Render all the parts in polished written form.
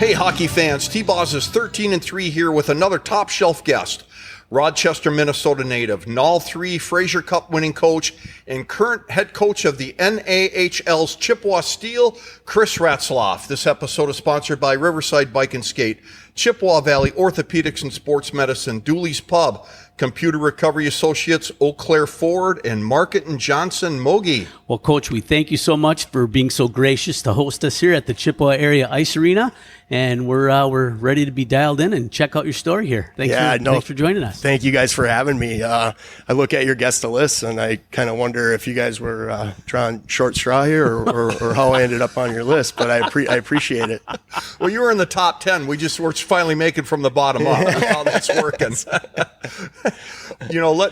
Hey, hockey fans, T-Boz is 13-3 here with another top shelf guest. Rochester, Minnesota native, NAHL 3 Fraser Cup winning coach and current head coach of the NAHL's Chippewa Steel, Chris Ratzloff. This episode is sponsored by Riverside Bike and Skate, Chippewa Valley Orthopedics and Sports Medicine, Dooley's Pub, Computer Recovery Associates, Eau Claire Ford, and Market and Johnson Mogi. Well, Coach, we thank you so much for being so gracious to host us here at the Chippewa Area Ice Arena, and we're ready to be dialed in and check out your story here. Thanks for joining us. Thank you guys for having me. I look at your guest list, and I kind of wonder if you guys were drawing short straw here or how I ended up on your list, but I appreciate it. Well, you were in the top 10. We're finally making from the bottom up. That's how that's working.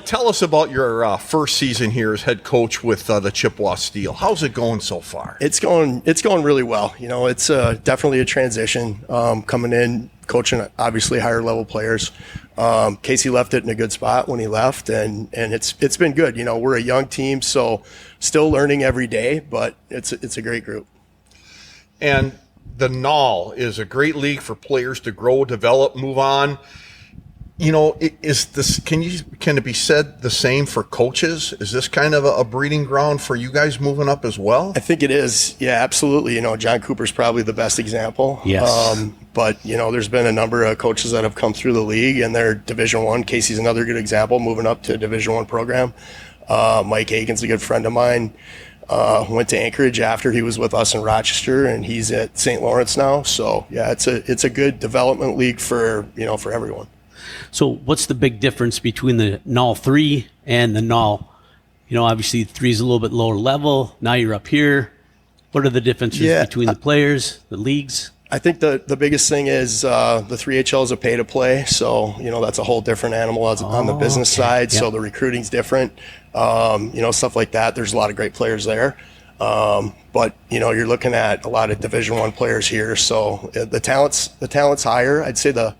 Tell us about your first season here as head coach with the Chippewa Steel. How's it going so far? It's going really well. It's definitely a transition coming in, coaching obviously higher level players. Casey left it in a good spot when he left, and it's been good. We're a young team, so still learning every day, but it's a great group. And the NAHL is a great league for players to grow, develop, move on. Can it be said the same for coaches? Is this kind of a breeding ground for you guys moving up as well? I think it is. Yeah, absolutely. John Cooper's probably the best example. Yes. But there's been a number of coaches that have come through the league, and they're Division I. Casey's another good example, moving up to a Division I program. Mike Hagan's a good friend of mine. Went to Anchorage after he was with us in Rochester, and he's at St. Lawrence now. So yeah, it's a good development league for everyone. So what's the big difference between the NAHL 3 and the NAHL? Obviously 3 is a little bit lower level. Now you're up here. What are the differences between the players, the leagues? I think the biggest thing is the 3HL is a pay to play. So, that's a whole different animal on the business side. Yep. So the recruiting's different, stuff like that. There's a lot of great players there. But you're looking at a lot of Division I players here. So the talent's higher. I'd say the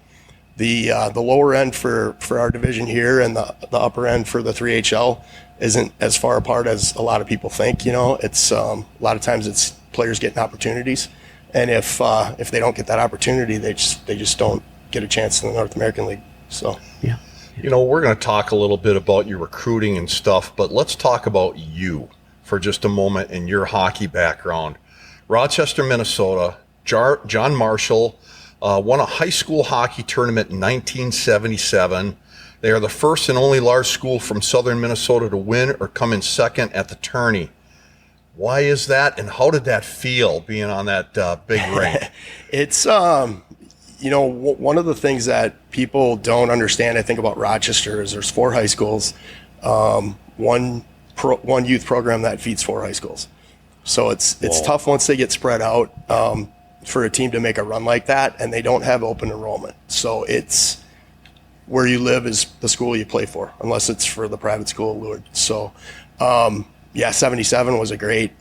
lower end for our division here and the upper end for the 3HL isn't as far apart as a lot of people think. It's a lot of times it's players getting opportunities, and if they don't get that opportunity, they just don't get a chance in the North American League. So yeah. We're going to talk a little bit about your recruiting and stuff, but let's talk about you for just a moment and your hockey background. Rochester, Minnesota, John Marshall won a high school hockey tournament in 1977. They are the first and only large school from southern Minnesota to win or come in second at the tourney. Why is that, and how did that feel being on that big rink? It's one of the things that people don't understand, I think, about Rochester is there's 4 high schools, one youth program that feeds 4 high schools. So it's tough once they get spread out. For a team to make a run like that, and they don't have open enrollment. So it's where you live is the school you play for, unless it's for the private school at Lourdes. So, 77 was a great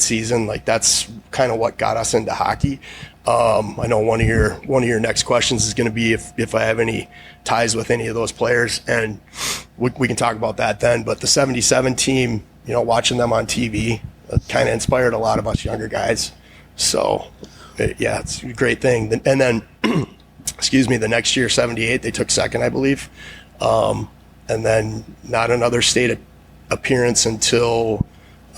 season. Like, that's kind of what got us into hockey. I know one of your next questions is going to be if I have any ties with any of those players, and we can talk about that then. But the 77 team, watching them on TV, kind of inspired a lot of us younger guys. So, yeah, it's a great thing. And then, the next year, 78, they took second, I believe. And then not another state appearance until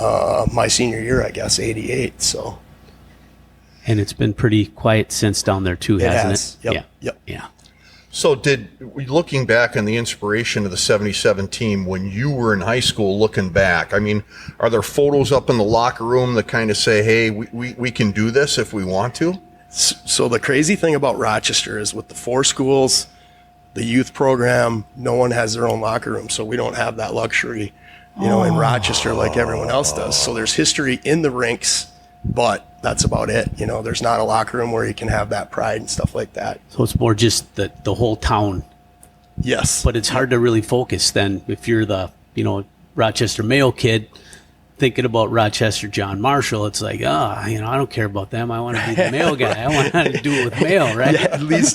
my senior year, I guess, 88. So. And it's been pretty quiet since down there too, hasn't it? Yep. Yeah. So looking back on the inspiration of the 77 team when you were in high school, looking back, are there photos up in the locker room that kind of say, hey, we can do this if we want to? So the crazy thing about Rochester is with the 4 schools, the youth program, no one has their own locker room. So we don't have that luxury, in Rochester like everyone else does. So there's history in the rinks, but that's about it. There's not a locker room where you can have that pride and stuff like that. So it's more just the whole town. Yes. But it's hard to really focus then if you're the, Rochester Mayo kid thinking about Rochester John Marshall. It's like, I don't care about them. I want to be the Mayo guy. I want to do it with Mayo, right? Yeah, it leads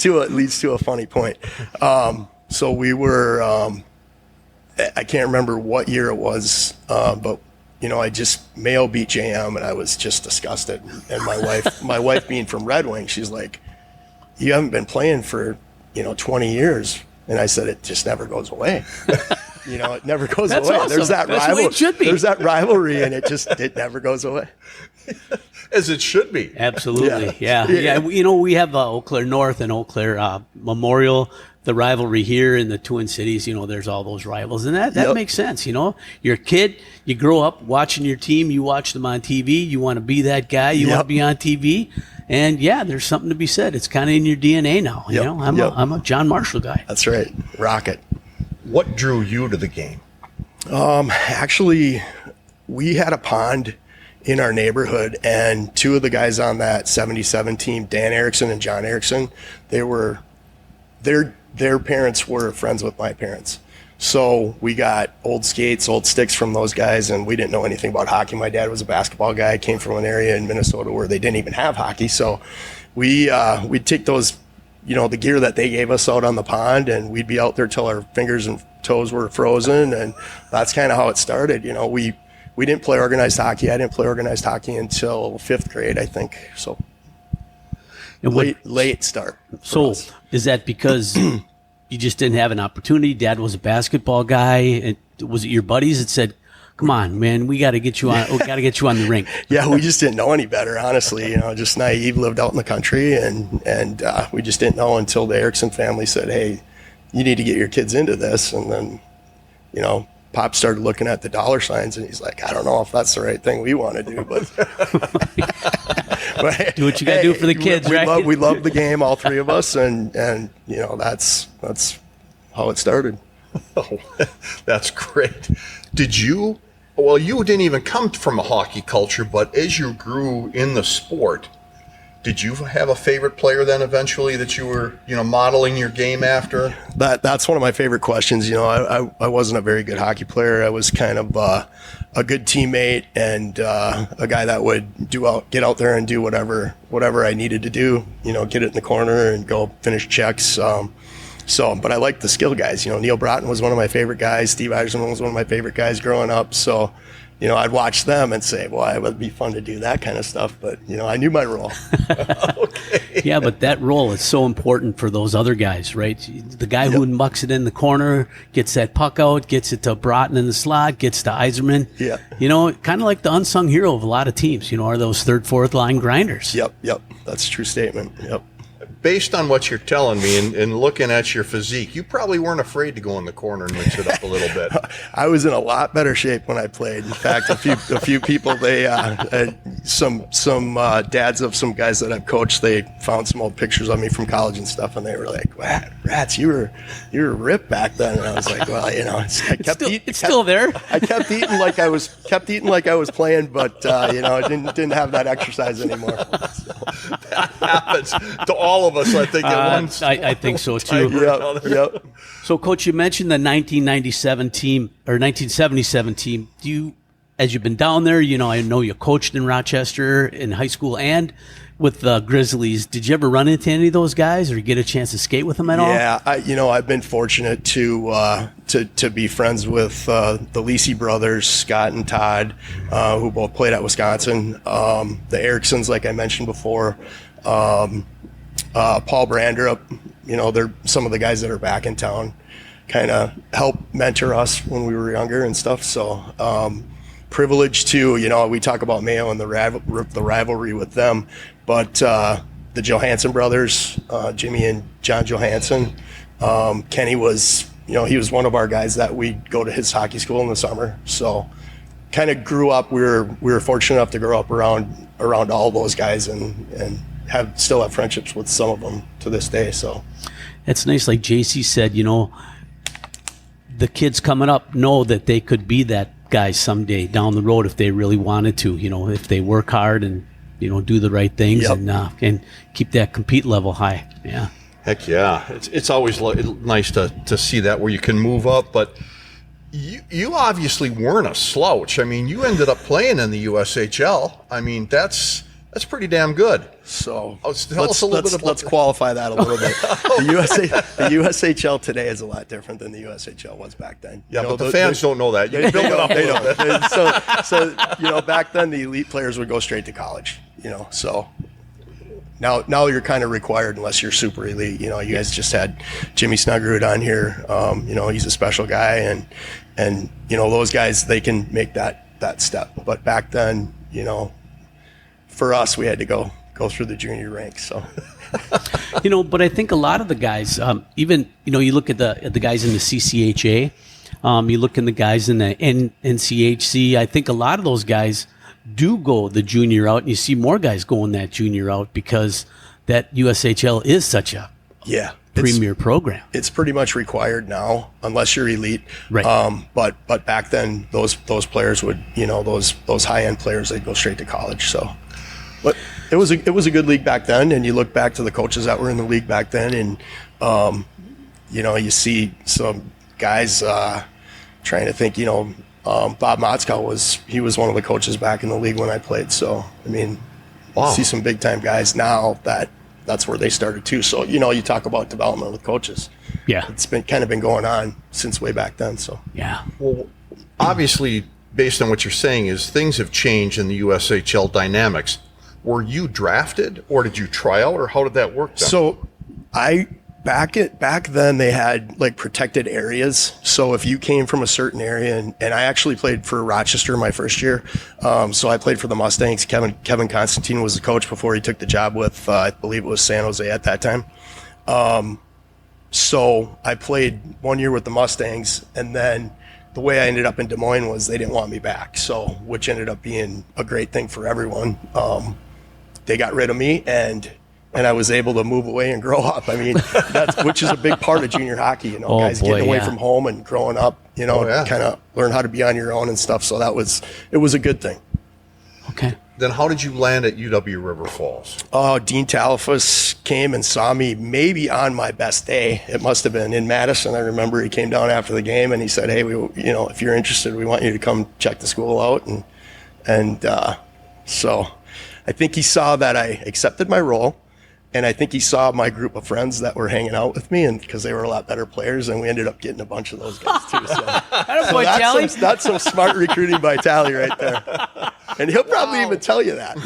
to a funny point. So we were, I can't remember what year it was, but Mayo beat JM, and I was just disgusted. And my wife being from Red Wing, she's like, you haven't been playing for, 20 years. And I said, it just never goes away. It never goes That's away. awesome. There's that That's the way it should be. There's that rivalry, and it never goes away. As it should be. Absolutely. Yeah. We have Eau Claire North and Eau Claire Memorial, the rivalry here in the Twin Cities. There's all those rivals, and that makes sense. You're a kid, you grow up watching your team, you watch them on TV, you want to be that guy, you want to be on TV. And there's something to be said. It's kind of in your DNA now. I'm a John Marshall guy. That's right. Rocket. What drew you to the game? Actually, we had a pond in our neighborhood, and two of the guys on that 77 team, Dan Erickson and John Erickson, their parents were friends with my parents. So we got old skates, old sticks from those guys, and we didn't know anything about hockey. My dad was a basketball guy. I came from an area in Minnesota where they didn't even have hockey. So we'd take those, the gear that they gave us out on the pond, and we'd be out there till our fingers and toes were frozen, and that's kind of how it started. We didn't play organized hockey. I didn't play organized hockey until 5th grade, I think. So late start. So is that because you just didn't have an opportunity? Dad was a basketball guy, and was it your buddies that said, "Come on, man, we got to get you on. We got to get you on the rink"? Yeah, we just didn't know any better, honestly. Just naive, lived out in the country, and we just didn't know until the Erickson family said, "Hey, you need to get your kids into this." And then, Pop started looking at the dollar signs, and he's like, "I don't know if that's the right thing we want to do, but do what you got to do for the kids, right?" We love the game, all three of us, and that's how it started. Oh, that's great. You didn't even come from a hockey culture, but as you grew in the sport, did you have a favorite player then eventually that you were, modeling your game after? That's one of my favorite questions. I wasn't a very good hockey player. I was kind of a good teammate and a guy that would get out there and do whatever I needed to do. Get it in the corner and go finish checks. But I liked the skill guys. Neil Broughton was one of my favorite guys. Steve Eiserman was one of my favorite guys growing up. So, I'd watch them and say, "Well, it would be fun to do that kind of stuff." But I knew my role. Okay. Yeah, but that role is so important for those other guys, right? The guy who mucks it in the corner, gets that puck out, gets it to Broughton in the slot, gets to Eiserman. Yeah. Kind of like the unsung hero of a lot of teams. Are those third, fourth line grinders? Yep. That's a true statement. Yep. Based on what you're telling me and looking at your physique, you probably weren't afraid to go in the corner and mix it up a little bit. I was in a lot better shape when I played. In fact, a few people, they some dads of some guys that I've coached, they found some old pictures of me from college and stuff, and they were like, "Wow, Rats, you were ripped back then." And I was like, "Well, I kept eating. It's still there." I kept eating like I was playing, but didn't have that exercise anymore." So. That happens to all of us, I think. At once, I think so too. Yep. So, Coach, you mentioned the 1997 team or 1977 team. As you've been down there, I know you coached in Rochester in high school and with the Grizzlies. Did you ever run into any of those guys or get a chance to skate with them at all? Yeah, I've been fortunate to be friends with the Lisi brothers, Scott and Todd, who both played at Wisconsin. The Ericksons, like I mentioned before, Paul Brandrup. They're some of the guys that are back in town, kind of helped mentor us when we were younger and stuff. So privileged to, we talk about Mayo and the rivalry with them, but the Johansson brothers, Jimmy and John Johansson, Kenny was, he was one of our guys that we'd go to his hockey school in the summer. So kind of grew up, we were fortunate enough to grow up around all those guys and still have friendships with some of them to this day. So it's nice. Like JC said, the kids coming up know that they could be that guy someday down the road if they really wanted to, if they work hard and, do the right things and keep that compete level high. Yeah. Heck yeah. It's always nice to see that where you can move up, but you obviously weren't a slouch. I mean, you ended up playing in the USHL. I mean, that's pretty damn good. So tell us a little bit about let's qualify that a little bit. The USHL today is a lot different than the USHL was back then. Yeah, but the fans don't know that. You build it up a little bit. So back then the elite players would go straight to college. So now you're kind of required unless you're super elite. You guys just had Jimmy Snuggerud on here. He's a special guy, and those guys, they can make that step. But back then, for us, we had to go through the junior ranks. So. But I think a lot of the guys, even you look at the guys in the CCHA, you look in the guys in the NCHC. I think a lot of those guys do go the junior route, and you see more guys going that junior route because that USHL is such a premier program. It's pretty much required now, unless you're elite. Right. But back then, those players would, those high end players, they'd go straight to college. So, but it was a good league back then, and you look back to the coaches that were in the league back then, and you see some guys trying to think. Bob Motzkow was one of the coaches back in the league when I played. So you see some big time guys now that's where they started too. So you talk about development with coaches. Yeah, it's been going on since way back then. So yeah. Well, obviously, based on what you're saying, is things have changed in the USHL dynamics. Were you drafted, or did you try out, or how did that work then? So back then they had like protected areas. So if you came from a certain area, and I actually played for Rochester my first year. So I played for the Mustangs. Kevin Constantine was the coach before he took the job with, I believe it was San Jose at that time. So I played 1 year with the Mustangs, and then the way I ended up in Des Moines was they didn't want me back. So, which ended up being a great thing for everyone. They got rid of me, and I was able to move away and grow up. I mean, which is a big part of junior hockey, guys getting away from home and growing up, kind of learn how to be on your own and stuff. So it was a good thing. Okay. Then how did you land at UW River Falls? Dean Talifas came and saw me maybe on my best day. It must have been in Madison. I remember he came down after the game and he said, "Hey, if you're interested, we want you to come check the school out." And so I think he saw that I accepted my role. And I think he saw my group of friends that were hanging out with me, and because they were a lot better players, and we ended up getting a bunch of those guys too. So that's some smart recruiting by Tally right there. And he'll probably even tell you that.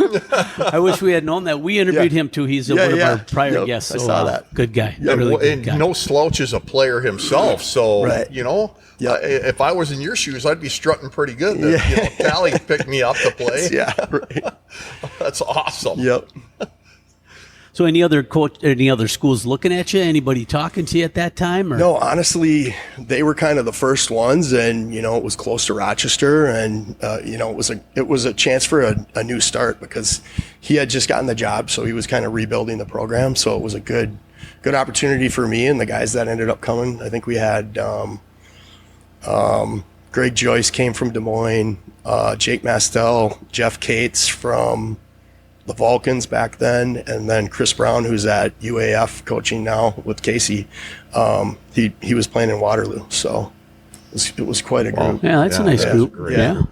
I wish we had known that. We interviewed him too. He's one of our prior guests. So, I saw that. Good guy. Yeah, really good guy. No slouch as a player himself. So, right. If I was in your shoes, I'd be strutting pretty good. Tally picked me up to play. Yeah, right. That's awesome. Yep. So any other schools looking at you? Anybody talking to you at that time? Or? No, honestly, they were kind of the first ones, and it was close to Rochester, and it was a chance for a new start because he had just gotten the job, so he was kind of rebuilding the program. So it was a good opportunity for me and the guys that ended up coming. I think we had Greg Joyce came from Des Moines, Jake Mastel, Jeff Cates from the Vulcans back then, and then Chris Brown, who's at UAF coaching now with Casey. He was playing in Waterloo, so it was quite a group. Yeah, that's a nice group. Yeah.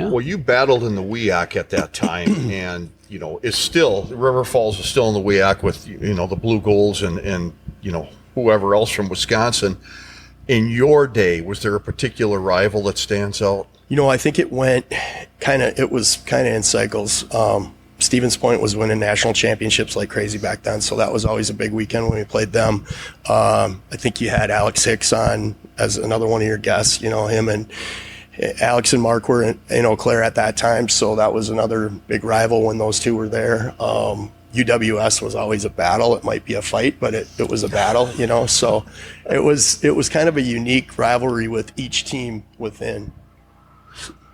Well, you battled in the WEAC at that time, and it's still River Falls is still in the WEAC with the Blue Goals and whoever else from Wisconsin. In your day, was there a particular rival that stands out? I think it was kind of in cycles. Stevens Point was winning national championships like crazy back then, so that was always a big weekend when we played them. I think you had Alex Hicks on as another one of your guests. Him and Alex and Mark were in Eau Claire at that time, so that was another big rival when those two were there. UWS was always a battle. It might be a fight, but it was a battle, So it was kind of a unique rivalry with each team within.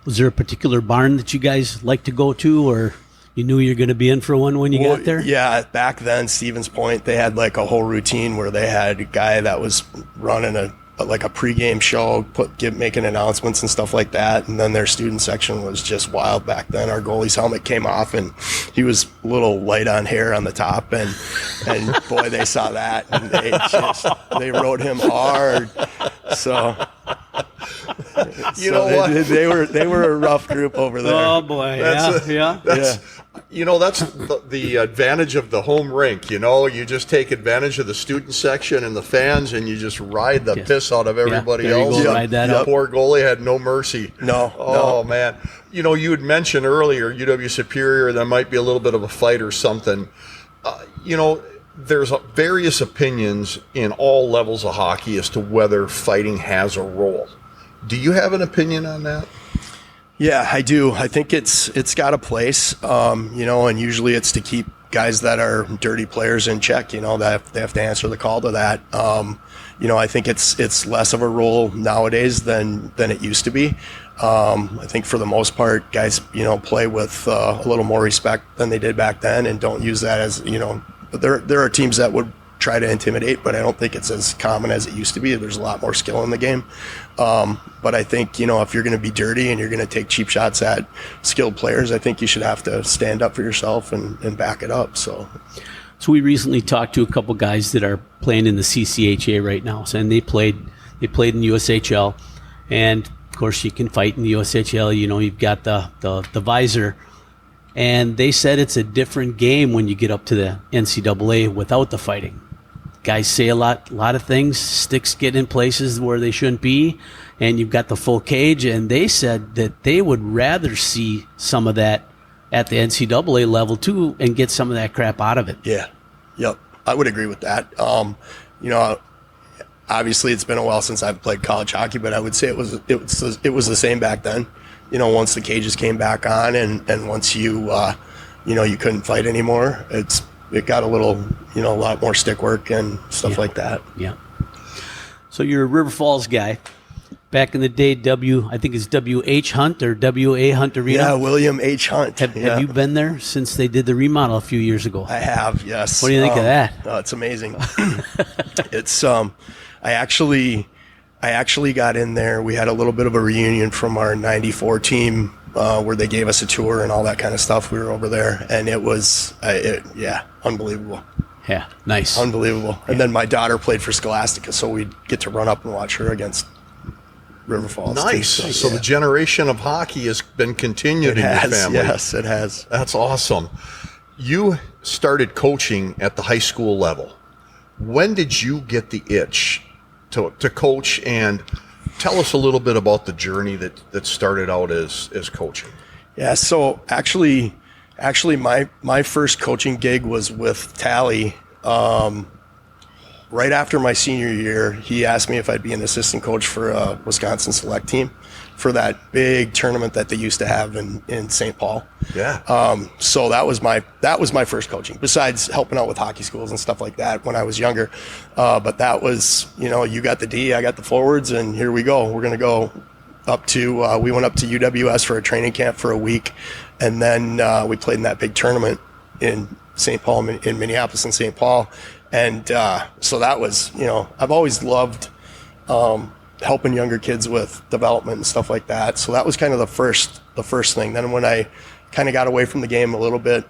Was there a particular barn that you guys like to go to, or you knew you were going to be in for one when you got there? Yeah, back then, Stevens Point, they had like a whole routine where they had a guy that was running a pregame show, making announcements and stuff like that. And then their student section was just wild back then. Our goalie's helmet came off, and he was a little light on hair on the top. And boy, they saw that, and they rode him hard. So. They were a rough group over there. Oh boy, that's the advantage of the home rink. You just take advantage of the student section and the fans, and you just ride the piss out of everybody else. Ride that up. Poor goalie had no mercy. No. Man. You had mentioned earlier UW Superior, there might be a little bit of a fight or something. you know, there's various opinions in all levels of hockey as to whether fighting has a role. Do you have an opinion on that? Yeah, I do. I think it's got a place, you know, and usually it's to keep guys that are dirty players in check, you know, that they have to answer the call to that. You know, I think it's less of a role nowadays than it used to be. I think for the most part, guys, you know, play with a little more respect than they did back then, and don't use that as, you know, there are teams that would try to intimidate, but I don't think it's as common as it used to be. There's a lot more skill in the game. But I think, you know, if you're going to be dirty and you're going to take cheap shots at skilled players, I think you should have to stand up for yourself and back it up. So we recently talked to a couple guys that are playing in the CCHA right now, and they played in USHL, and of course you can fight in the USHL. You know, you've got the visor, and they said it's a different game when you get up to the NCAA without the fighting. Guys say a lot of things. Sticks get in places where they shouldn't be, and you've got the full cage. And they said that they would rather see some of that at the NCAA level too, and get some of that crap out of it. Yeah, yep, I would agree with that. You know, obviously it's been a while since I've played college hockey, but I would say it was the same back then. You know, once the cages came back on, and once you know, you couldn't fight anymore, it got a little, you know, a lot more stick work and stuff like that. Yeah. So you're a River Falls guy. Back in the day, I think it's W.H. Hunt or W.A. Hunt Arena. Yeah, William H. Hunt. Have you been there since they did the remodel a few years ago? I have, yes. What do you think of that? Oh, it's amazing. It's I actually got in there. We had a little bit of a reunion from our '94 team where they gave us a tour and all that kind of stuff. We were over there, and it was unbelievable. Yeah, nice. Unbelievable. And then my daughter played for Scholastica, so we'd get to run up and watch her against River Falls. Nice. Too, so the generation of hockey has been continued in your family. Yes, it has. That's awesome. You started coaching at the high school level. When did you get the itch to coach, and tell us a little bit about the journey that started out as coaching? Yeah, so actually my first coaching gig was with Tally. Right after my senior year, he asked me if I'd be an assistant coach for a Wisconsin select team for that big tournament that they used to have in St. Paul. Yeah. So that was my first coaching, besides helping out with hockey schools and stuff like that when I was younger. But that was, you know, you got the D, I got the forwards, and here we go. We're going to go up to, we went up to UWS for a training camp for a week, and then we played in that big tournament in St. Paul, in Minneapolis and St. Paul. And so that was, you know, I've always loved helping younger kids with development and stuff like that. So that was kind of the first thing. Then when I kind of got away from the game a little bit,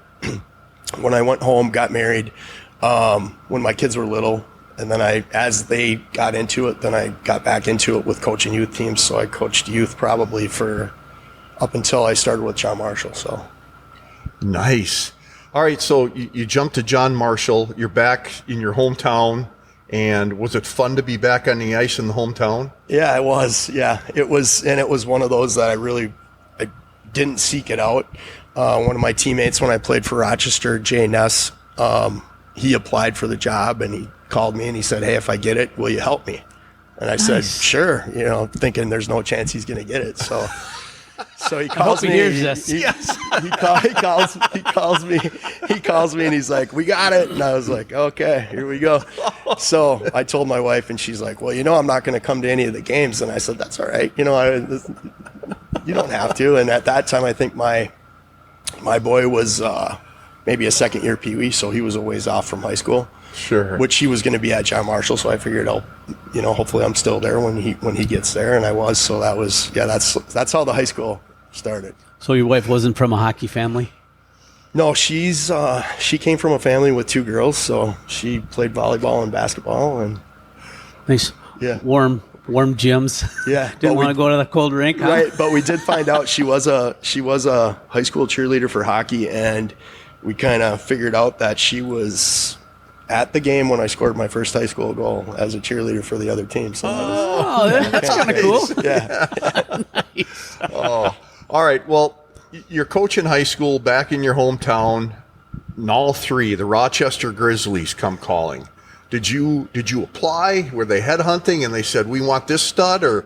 when I went home, got married, when my kids were little, and then as they got into it, then I got back into it with coaching youth teams. So I coached youth probably up until I started with John Marshall. So nice. All right, so you jumped to John Marshall. You're back in your hometown, and was it fun to be back on the ice in the hometown? Yeah, it was. Yeah, it was, and it was one of those that I didn't seek it out. One of my teammates when I played for Rochester, Jay Ness, he applied for the job, and he called me and he said, "Hey, if I get it, will you help me?" And I said, "Sure," you know, thinking there's no chance he's going to get it. So he calls me. He calls me and he's like, "We got it." And I was like, "Okay, here we go." So I told my wife, and she's like, "Well, you know, I'm not going to come to any of the games." And I said, "That's all right. You know, you don't have to." And at that time, I think my boy was maybe a second year Pee Wee, so he was a ways off from high school. Sure. Which he was going to be at John Marshall, so I figured hopefully I'm still there when he gets there, and I was. So that's how the high school started. So your wife wasn't from a hockey family? No, she came from a family with two girls, so she played volleyball and basketball, and nice. Yeah. Warm gyms. Yeah. Didn't want to go to the cold rink, huh? Right, but we did find out she was a high school cheerleader for hockey, and we kind of figured out that she was at the game when I scored my first high school goal as a cheerleader for the other team. So that's kind of cool. Yeah. Nice. Oh, all right. Well, you're coaching high school back in your hometown. NAHL 3, the Rochester Grizzlies, come calling. Did you apply? Were they headhunting and they said, we want this stud? Or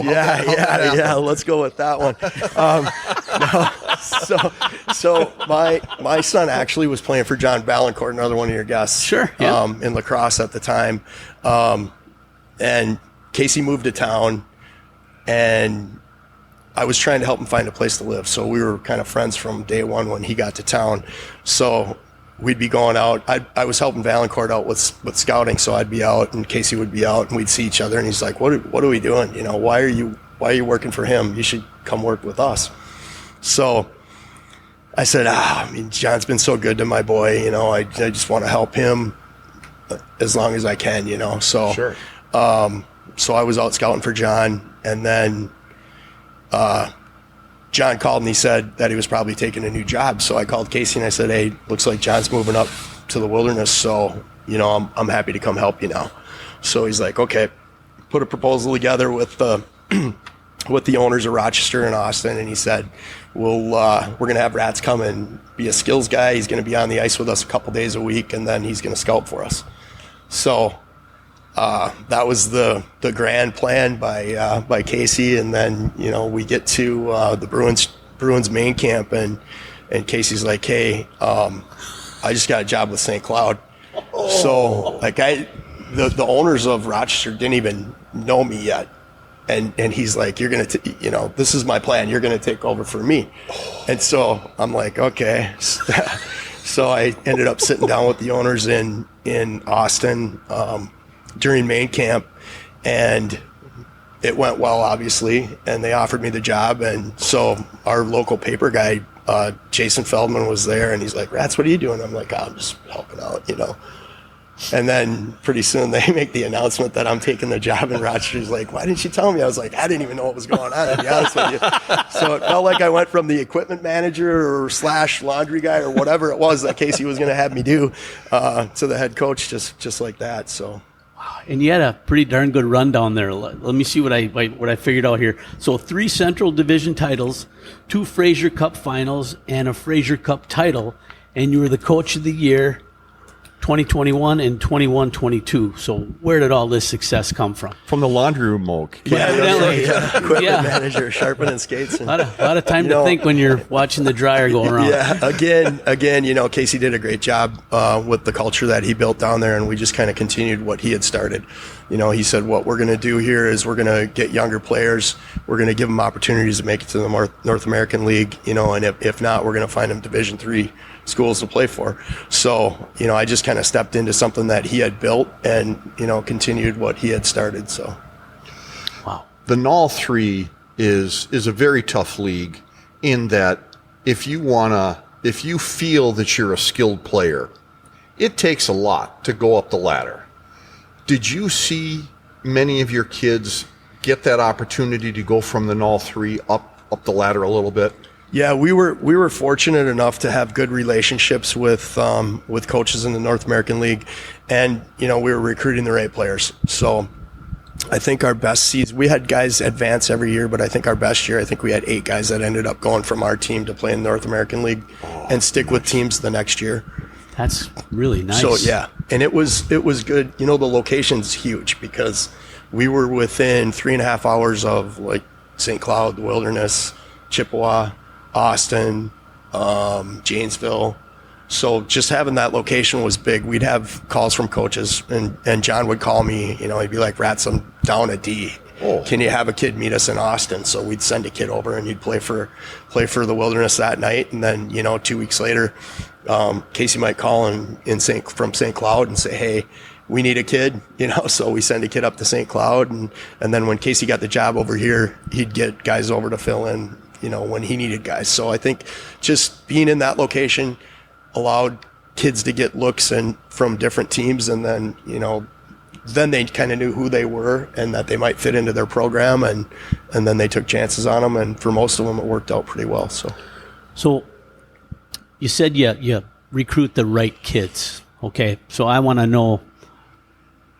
yeah. Let's go with that one. No, so my son actually was playing for John Valancourt, another one of your guests. Sure. Yeah. In lacrosse at the time, and Casey moved to town, and I was trying to help him find a place to live. So we were kind of friends from day one when he got to town. So we'd be going out. I was helping Valancourt out with scouting, so I'd be out and Casey would be out, and we'd see each other. And he's like, "What are we doing? You know, why are you working for him? You should come work with us." So I said, John's been so good to my boy. You know, I just want to help him as long as I can. You know, so sure. So I was out scouting for John, and then John called and he said that he was probably taking a new job. So I called Casey and I said, "Hey, looks like John's moving up to the Wilderness, so you know I'm happy to come help you now." So he's like, "Okay." Put a proposal together with the with the owners of Rochester and Austin, and he said, we're going to have Rats come and be a skills guy. He's going to be on the ice with us a couple days a week, and then he's going to scout for us. So that was the grand plan by Casey. And then, you know, we get to the Bruins main camp, and Casey's like, "Hey, I just got a job with St. Cloud." So like the owners of Rochester didn't even know me yet. And he's like, "You're going to, this is my plan. You're going to take over for me." And so I'm like, okay. So I ended up sitting down with the owners in Austin during main camp, and it went well, obviously, and they offered me the job. And so our local paper guy, Jason Feldman, was there, and he's like, "Rats, what are you doing?" I'm like, "I'm just helping out, you know." And then pretty soon they make the announcement that I'm taking the job, and Rochester's like, "Why didn't you tell me?" I was like, "I didn't even know what was going on, to be honest with you." So it felt like I went from the equipment manager or / laundry guy or whatever it was that Casey was going to have me do to the head coach, just like that. So. And you had a pretty darn good run down there. Let me see what I figured out here. So 3 Central Division titles, 2 Fraser Cup finals, and a Fraser Cup title, and you were the coach of the year 2021 and 21-22. So where did all this success come from? From the laundry room, Moke. Equipment manager, sharpening skates. And, a lot of time to think when you're watching the dryer go around. Yeah, again, Casey did a great job with the culture that he built down there, and we just kind of continued what he had started. You know, he said, what we're going to do here is we're going to get younger players. We're going to give them opportunities to make it to the North American League, you know, and if not, we're going to find them Division III schools to play for. So, you know, I just kind of stepped into something that he had built and, you know, continued what he had started. So, wow. The NAHL 3 is a very tough league in that if you feel that you're a skilled player, it takes a lot to go up the ladder. Did you see many of your kids get that opportunity to go from the NAHL 3 up the ladder a little bit? Yeah, we were fortunate enough to have good relationships with coaches in the North American League, and you know, we were recruiting the right players. So I think our best season, we had guys advance every year, but I think our best year, I think we had 8 guys that ended up going from our team to play in the North American League and stick with teams the next year. That's really nice. So yeah, and it was good. You know, the location's huge because we were within 3.5 hours of like St. Cloud, the Wilderness, Chippewa, Austin, Janesville. So just having that location was big. We'd have calls from coaches, and John would call me. You know, he'd be like, "Rats, I'm down a D. Can you have a kid meet us in Austin?" So we'd send a kid over, and he'd play for the Wilderness that night. And then, you know, 2 weeks later, Casey might call from St. Cloud and say, "Hey, we need a kid," you know. So we send a kid up to St. Cloud, and then when Casey got the job over here, he'd get guys over to fill in, you know, when he needed guys. So I think just being in that location allowed kids to get looks from different teams, and then, you know, then they kind of knew who they were and that they might fit into their program, and then they took chances on them, and for most of them it worked out pretty well. So you said you recruit the right kids. Okay, so I want to know,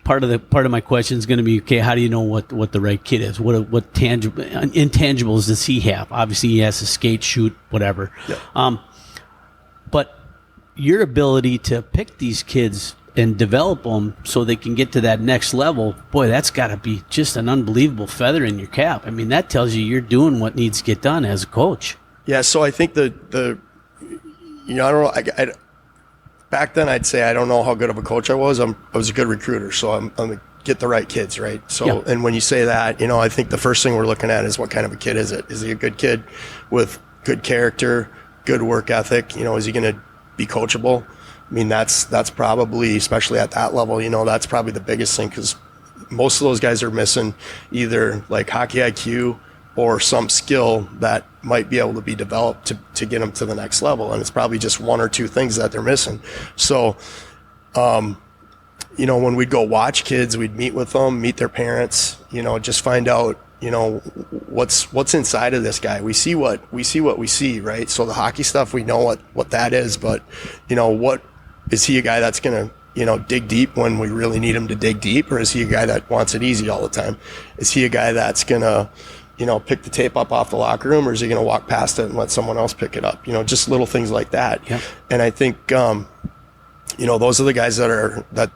part of my question is going to be, okay, how do you know what the right kid is? What intangibles does he have? Obviously he has to skate, shoot, whatever. Yeah. But your ability to pick these kids and develop them so they can get to that next level, boy, that's got to be just an unbelievable feather in your cap. I mean, that tells you you're doing what needs to get done as a coach. Yeah, so I think I don't know. Back then, I'd say I don't know how good of a coach I was. I was a good recruiter, so I'm gonna get the right kids, right? So, yeah. And when you say that, I think the first thing we're looking at is what kind of a kid is it? Is he a good kid with good character, good work ethic? Is he going to be coachable? I mean, that's probably, especially at that level, that's probably the biggest thing, because most of those guys are missing either like hockey IQ or some skill that might be able to be developed to get them to the next level. And it's probably just one or two things that they're missing. So, when we'd go watch kids, we'd meet with them, meet their parents, just find out, what's inside of this guy. We see what we see, right? So the hockey stuff, we know what that is, but, what is he a guy that's going to, dig deep when we really need him to dig deep? Or is he a guy that wants it easy all the time? Is he a guy that's going to, pick the tape up off the locker room, or is he going to walk past it and let someone else pick it up? Just little things like that. Yeah. And I think, those are the guys that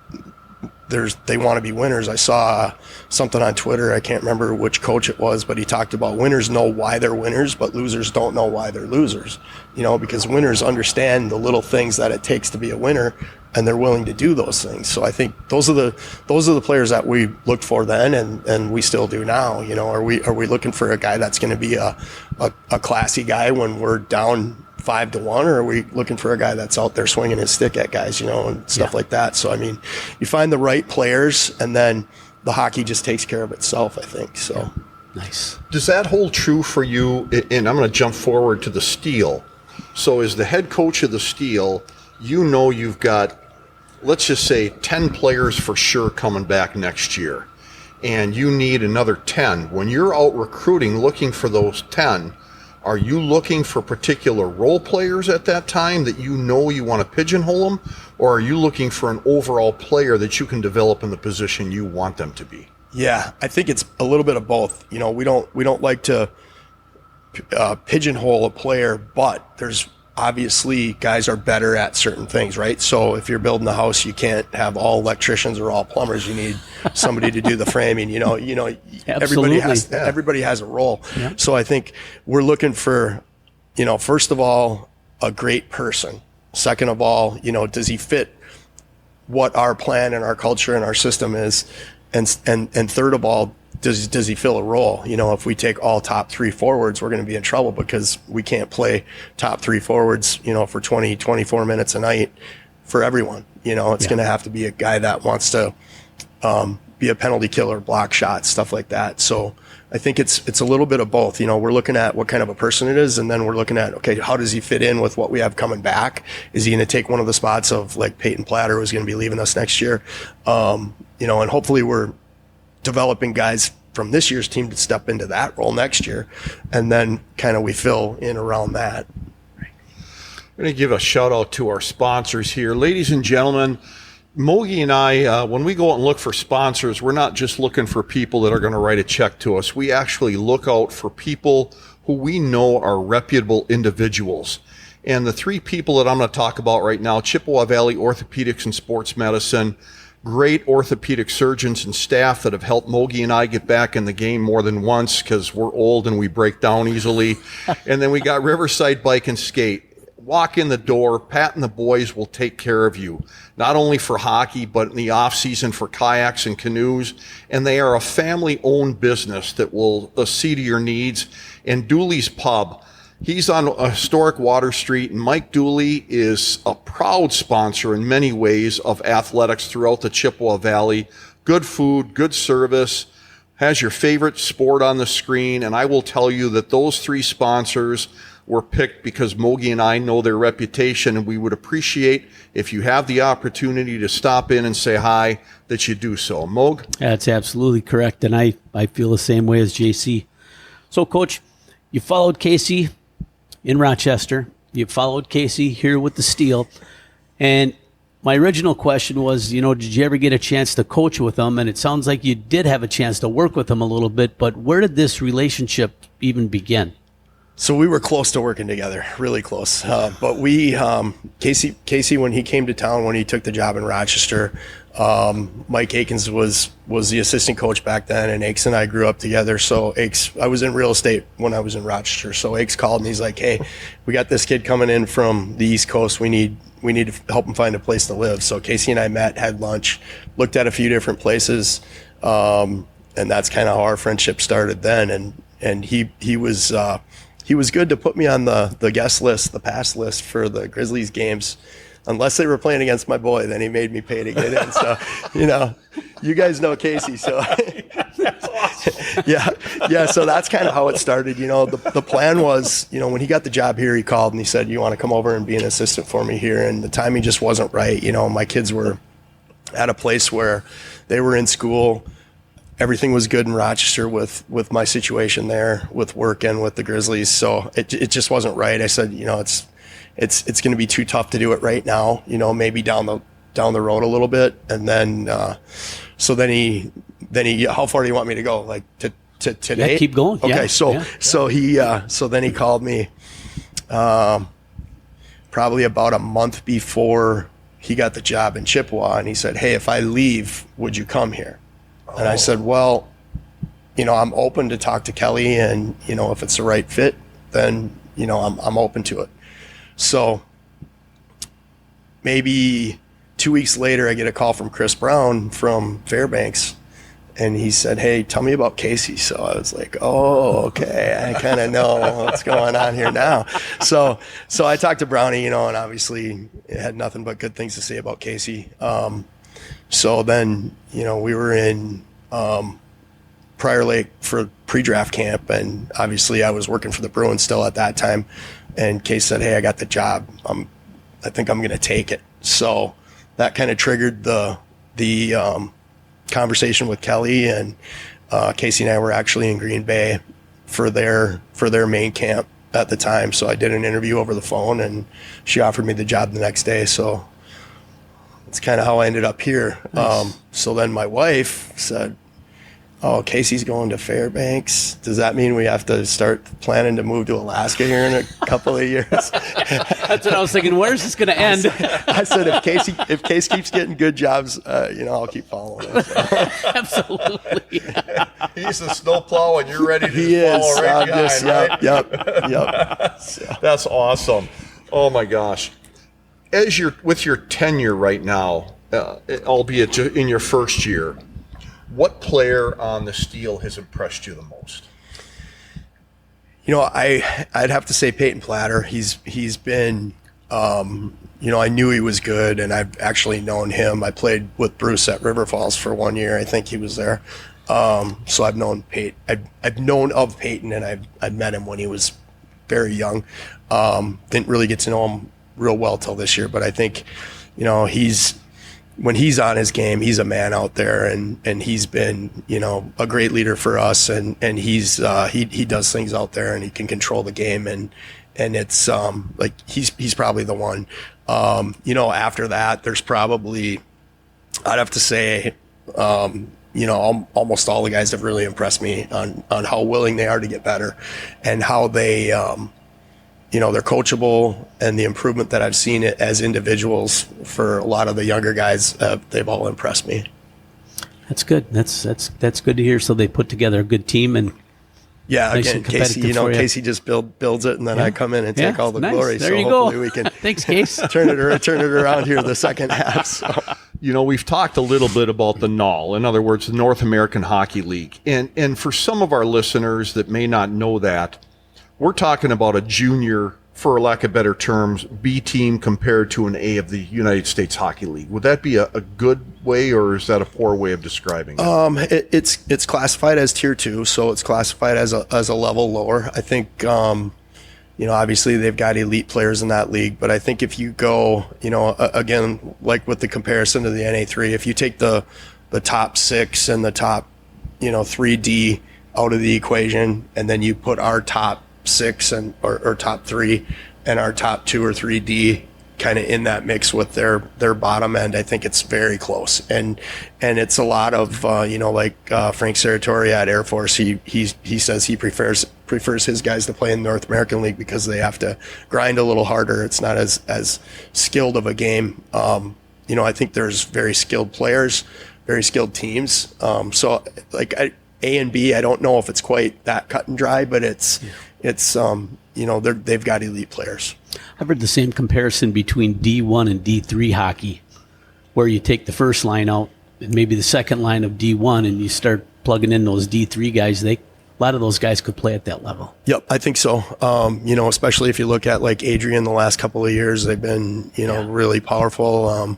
they want to be winners. I saw something on Twitter. I can't remember which coach it was, but he talked about winners know why they're winners, but losers don't know why they're losers. Because winners understand the little things that it takes to be a winner, and they're willing to do those things. So I think those are the players that we looked for then, and we still do now. Are we looking for a guy that's going to be a classy guy when we're down 5-1, or are we looking for a guy that's out there swinging his stick at guys, and stuff like that? So, I mean, you find the right players, and then the hockey just takes care of itself, I think. So, yeah. Nice. Does that hold true for you? And I'm going to jump forward to the Steel. So as the head coach of the Steel, you've got, let's just say, 10 players for sure coming back next year, and you need another 10. When you're out recruiting, looking for those 10, are you looking for particular role players at that time that you want to pigeonhole them, or are you looking for an overall player that you can develop in the position you want them to be? Yeah, I think it's a little bit of both. We don't like to pigeonhole a player, but there's obviously guys are better at certain things, right? So if you're building a house, you can't have all electricians or all plumbers. You need somebody to do the framing. Everybody has a role. Yeah. So I think we're looking for, first of all, a great person. Second of all, does he fit what our plan and our culture and our system is? And third of all, does he fill a role? If we take all top 3 forwards, we're going to be in trouble, because we can't play top 3 forwards, for 20, 24 minutes a night for everyone. It's going to have to be a guy that wants to be a penalty killer, block shots, stuff like that. So I think it's a little bit of both. We're looking at what kind of a person it is, and then we're looking at, okay, how does he fit in with what we have coming back? Is he going to take one of the spots of like Peyton Platter, who's going to be leaving us next year? And hopefully we're developing guys from this year's team to step into that role next year, and then kind of we fill in around that. I'm going to give a shout out to our sponsors here. Ladies and gentlemen, Mogi and I, when we go out and look for sponsors, we're not just looking for people that are going to write a check to us. We actually look out for people who we know are reputable individuals. And the 3 people that I'm going to talk about right now: Chippewa Valley Orthopedics and Sports Medicine, great orthopedic surgeons and staff that have helped Mogi and I get back in the game more than once, because we're old and we break down easily. And then we got Riverside Bike and Skate. Walk in the door, Pat and the boys will take care of you, not only for hockey, but in the off season for kayaks and canoes. And they are a family-owned business that will see to your needs. And Dooley's Pub, he's on a historic Water Street, and Mike Dooley is a proud sponsor in many ways of athletics throughout the Chippewa Valley. Good food, good service, has your favorite sport on the screen. And I will tell you that those 3 sponsors were picked because Mogi and I know their reputation, and we would appreciate if you have the opportunity to stop in and say hi, that you do so. Mog? That's absolutely correct, and I feel the same way as JC. So, Coach, you followed Casey in Rochester. You followed Casey here with the Steel. And my original question was, did you ever get a chance to coach with them? And it sounds like you did have a chance to work with them a little bit, but where did this relationship even begin? So we were close to working together, really close. But Casey, when he came to town, when he took the job in Rochester, Mike Akins was the assistant coach back then, and Akes and I grew up together. So I was in real estate when I was in Rochester. So Akes called and he's like, "Hey, we got this kid coming in from the East Coast. We need to help him find a place to live." So Casey and I met, had lunch, looked at a few different places, and that's kind of how our friendship started then. And he was good to put me on the guest list, the pass list for the Grizzlies games. Unless they were playing against my boy, then he made me pay to get in. So, you guys know Casey. So, That's awesome. yeah. So that's kind of how it started. The plan was, when he got the job here, he called and he said, "You want to come over and be an assistant for me here?" And the timing just wasn't right. My kids were at a place where they were in school. Everything was good in Rochester with my situation there, with work and with the Grizzlies. So it just wasn't right. I said, it's going to be too tough to do it right now. Maybe down the road a little bit. And then, so then he, how far do you want me to go? Like to today? Yeah, keep going. Okay. Yeah. So then he called me, probably about a month before he got the job in Chippewa. And he said, "Hey, if I leave, would you come here?" And I said, "Well, I'm open to talk to Kelly, and if it's the right fit, then I'm open to it." So maybe 2 weeks later, I get a call from Chris Brown from Fairbanks, and he said, "Hey, tell me about Casey." So I was like, "Oh, okay, I kind of know what's going on here now." So I talked to Brownie, and obviously had nothing but good things to say about Casey. So then, we were in Prior Lake for pre-draft camp, and obviously I was working for the Bruins still at that time. And Case said, "Hey, I got the job. I think I'm going to take it." So that kind of triggered the conversation with Kelly, and Casey and I were actually in Green Bay for their main camp at the time. So I did an interview over the phone, and she offered me the job the next day. So it's kind of how I ended up here. Nice. So then my wife said, "Oh, Casey's going to Fairbanks. Does that mean we have to start planning to move to Alaska here in a couple of years?" That's what I was thinking. Where's this going to end? I said, if Case keeps getting good jobs, I'll keep following him. So. Absolutely. He's the snowplow, and you're ready to He follow is. right behind, right? Yep. So. That's awesome. Oh my gosh. With your tenure right now, albeit in your first year, what player on the Steel has impressed you the most? I'd have to say Peyton Platter. He's been, I knew he was good, and I've actually known him. I played with Bruce at River Falls for 1 year. I think he was there. So I've known Peyton. I've known of Peyton, and I've met him when he was very young. Didn't really get to know him real well till this year, but I think, when he's on his game, he's a man out there, and he's been, a great leader for us, and he's he does things out there, and he can control the game, and it's like he's probably the one. After that, there's probably, I'd have to say, almost all the guys have really impressed me on how willing they are to get better, and how they they're coachable, and the improvement that I've seen it as individuals for a lot of the younger guys, they've all impressed me. That's good. That's good to hear. So they put together a good team, and yeah, nice again, and competitive Casey just builds it, and then I come in and take all the nice. glory. There so you hopefully go. we can Thanks, Case. turn it around here the second half. So. We've talked a little bit about the NAHL, in other words, the North American Hockey League, and for some of our listeners that may not know that, we're talking about a junior, for lack of better terms, B team compared to an A of the United States Hockey League. Would that be a good way, or is that a poor way of describing it? It's classified as tier 2, so it's classified as a level lower. I think, obviously they've got elite players in that league, but I think if you go, again, like with the comparison to the NA3, if you take the top 6 and the top, 3D out of the equation, and then you put our top 6 or top 3 and our top 2 or 3D kind of in that mix with their bottom end. I think it's very close, and it's a lot of like Frank Serratori at Air Force. He says he prefers his guys to play in the North American League because they have to grind a little harder. It's not as skilled of a game. I think there's very skilled players, very skilled teams. So like A and B, I don't know if it's quite that cut and dry, but it's they've got elite players. I've heard the same comparison between D1 and D3 hockey, where you take the first line out and maybe the second line of D1 and you start plugging in those D3 guys. A lot of those guys could play at that level. Yep, I think so. Especially if you look at like Adrian the last couple of years, they've been, really powerful.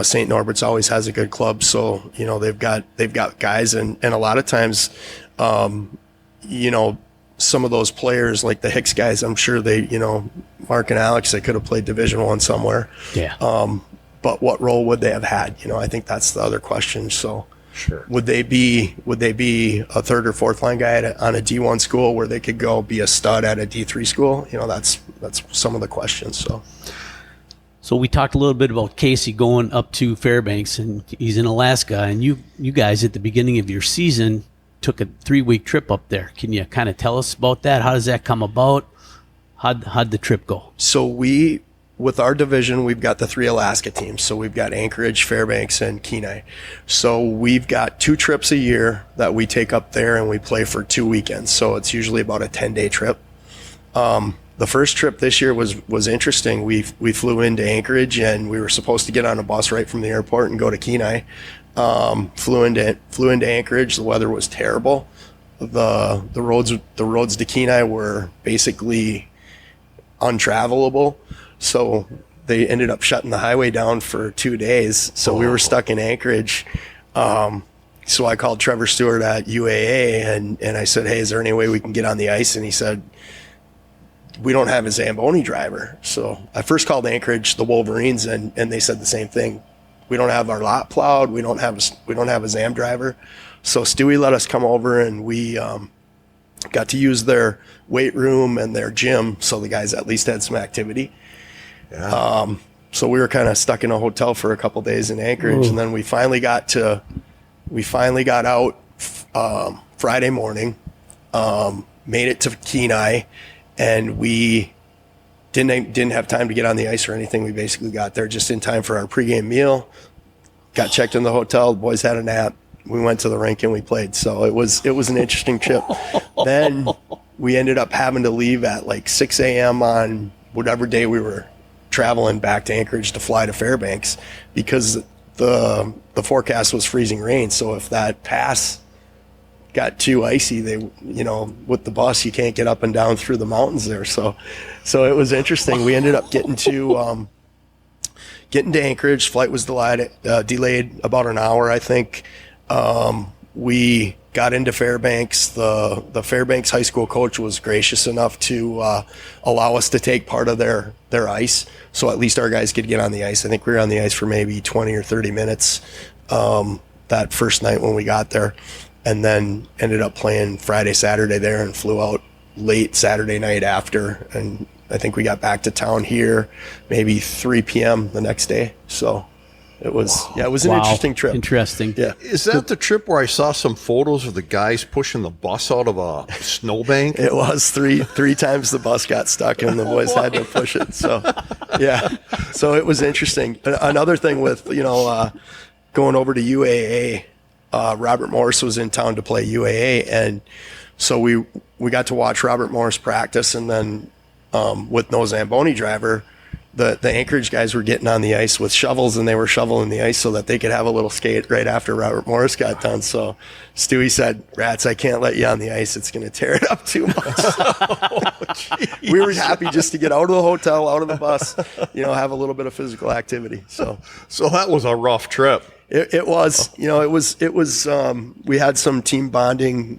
St. Norbert's always has a good club. So, they've got guys and a lot of times, some of those players like the Hicks guys, I'm sure they, Mark and Alex, they could have played Division I somewhere. Yeah. But what role would they have had? I think that's the other question. So sure. Would they be a third or fourth line guy on a D1 school where they could go be a stud at a D3 school? That's some of the questions. So we talked a little bit about Casey going up to Fairbanks, and he's in Alaska, and you guys at the beginning of your season took a 3-week trip up there. Can you kind of tell us about that? How does that come about? How'd the trip go? So with our division, we've got the 3 Alaska teams. So we've got Anchorage, Fairbanks, and Kenai. So we've got 2 trips a year that we take up there and we play for 2 weekends. So it's usually about a 10-day trip. The first trip this year was interesting. We flew into Anchorage and we were supposed to get on a bus right from the airport and go to Kenai. Flew into Anchorage. The weather was terrible. The roads to Kenai were basically untravelable. So they ended up shutting the highway down for 2 days. So we were stuck in Anchorage. So I called Trevor Stewart at UAA and I said, hey, is there any way we can get on the ice? And he said, we don't have a Zamboni driver. So I first called Anchorage, the Wolverines, and they said the same thing. We don't have our lot plowed. We don't have a Zam driver. So Stewie let us come over and we got to use their weight room and their gym. So the guys at least had some activity. Yeah. So we were kind of stuck in a hotel for a couple days in Anchorage. Ooh. And then we finally got out Friday morning, made it to Kenai, and we didn't have time to get on the ice or anything. We basically got there just in time for our pregame meal, got checked in the hotel. The boys had a nap. We went to the rink and we played. So it was an interesting trip. Then we ended up having to leave at like 6 a.m. on whatever day we were traveling back to Anchorage to fly to Fairbanks because the forecast was freezing rain. So if that pass got too icy, with the bus, you can't get up and down through the mountains there. So it was interesting. We ended up getting to Anchorage. Flight was delayed about an hour, I think. We got into Fairbanks. The Fairbanks high school coach was gracious enough to allow us to take part of their ice. So at least our guys could get on the ice. I think we were on the ice for maybe 20 or 30 minutes that first night when we got there. And then ended up playing Friday, Saturday there and flew out late Saturday night after. And I think we got back to town here maybe 3 p.m. the next day. So it was, it was an interesting trip. Interesting. Yeah. Is that the trip where I saw some photos of the guys pushing the bus out of a snowbank? It was three times the bus got stuck and the boys had to push it. So, yeah. So it was interesting. Another thing with, going over to UAA, Robert Morris was in town to play UAA, and so we got to watch Robert Morris practice, and then with no Zamboni driver, the Anchorage guys were getting on the ice with shovels, and they were shoveling the ice so that they could have a little skate right after Robert Morris got done. So Stewie said, Rats, I can't let you on the ice. It's going to tear it up too much. We were happy just to get out of the hotel, out of the bus, have a little bit of physical activity. So that was a rough trip. It was, we had some team bonding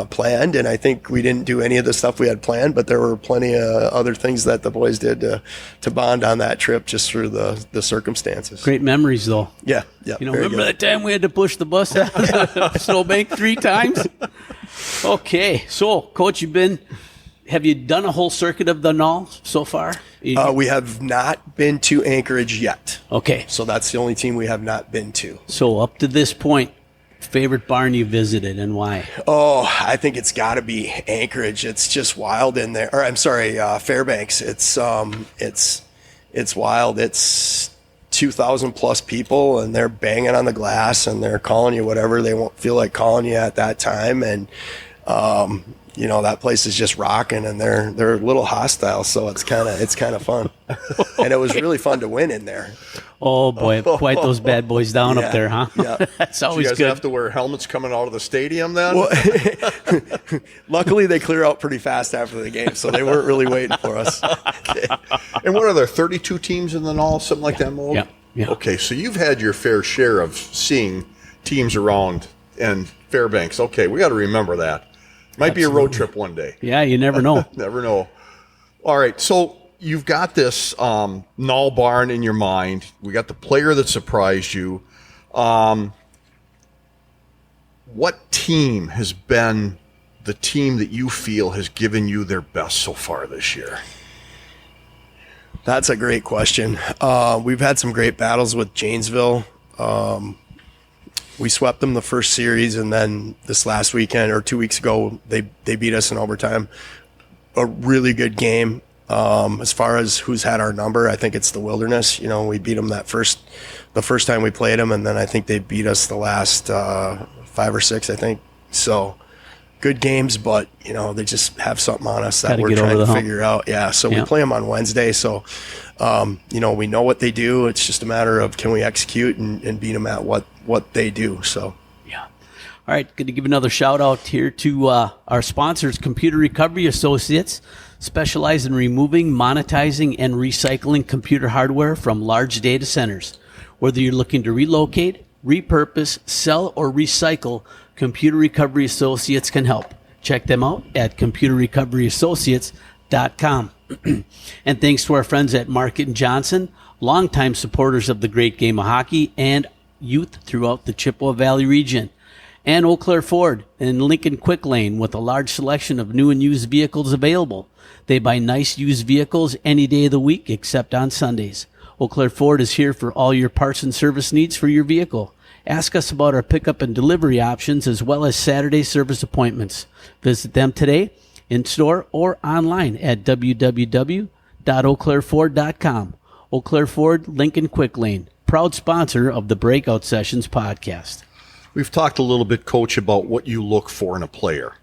planned, and I think we didn't do any of the stuff we had planned, but there were plenty of other things that the boys did to bond on that trip just through the circumstances. Great memories, though. Yeah. Remember that time we had to push the bus out of the snowbank 3 times? Okay, so Coach, you've been have you done a whole circuit of the NAHL so far? We have not been to Anchorage yet. Okay. So that's the only team we have not been to. So up to this point, favorite barn you visited and why? Oh, I think it's got to be Anchorage. It's just wild in there. Or I'm sorry, Fairbanks. It's wild. It's 2,000 plus people, and they're banging on the glass, and they're calling you whatever they won't feel like calling you at that time, and that place is just rocking, and they're a little hostile, so it's kind of fun. And it was really fun to win in there. Oh boy, quiet those bad boys down up there, huh? Yeah. That's Do always you guys good. have to wear helmets coming out of the stadium then? Well, luckily they clear out pretty fast after the game, so they weren't really waiting for us. Okay. And what are there, 32 teams in the NAHL, something like that, Mo? Yeah. Okay, so you've had your fair share of seeing teams around and Fairbanks. Okay, we got to remember that. Might be a road trip one day. Yeah, you never know. Never know. All right, so you've got this NAHL barn in your mind. We got the player that surprised you. What team has been the team that you feel has given you their best so far this year? That's a great question. We've had some great battles with Janesville. We swept them the first series, and then this last weekend or 2 weeks ago, they beat us in overtime. A really good game. As far as who's had our number, I think it's the Wilderness. We beat them the first time we played them, and then I think they beat us the last 5 or 6, I think. So good games, but they just have something on us that we're trying to figure out. Yeah, so we play them on Wednesday. So we know what they do. It's just a matter of can we execute and beat them at what they do. So yeah. All right, going to give another shout out here to our sponsors, Computer Recovery Associates, specialize in removing, monetizing, and recycling computer hardware from large data centers. Whether you're looking to relocate, repurpose, sell, or recycle, Computer Recovery Associates can help. Check them out at computerrecoveryassociates.com. And thanks to our friends at Market & Johnson, longtime supporters of the great game of hockey and youth throughout the Chippewa Valley region. And Eau Claire Ford in Lincoln Quick Lane with a large selection of new and used vehicles available. They buy nice used vehicles any day of the week except on Sundays. Eau Claire Ford is here for all your parts and service needs for your vehicle. Ask us about our pickup and delivery options as well as Saturday service appointments. Visit them today in store or online at www.eauclaireford.com. Eau Claire Ford, Lincoln Quick Lane, proud sponsor of the Breakout Sessions podcast. We've talked a little bit, Coach, about what you look for in a player.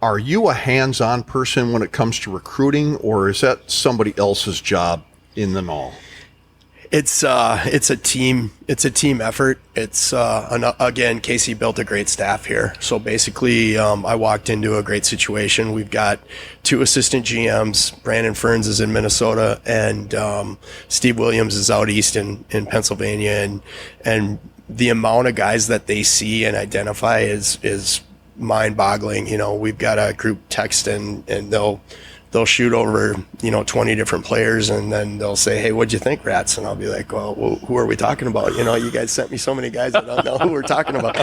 Are you a hands-on person when it comes to recruiting, or is that somebody else's job in the NAHL? It's a team effort. It's again, Casey built a great staff here. So basically, I walked into a great situation. We've got 2 assistant GMs. Brandon Ferns is in Minnesota, and Steve Williams is out east in Pennsylvania. And the amount of guys that they see and identify is mind-boggling. We've got a group text, and they'll shoot over 20 different players, and then they'll say, "Hey, what'd you think, Rats?" And I'll be like, "Well, who are we talking about? You guys sent me so many guys, I don't know who we're talking about."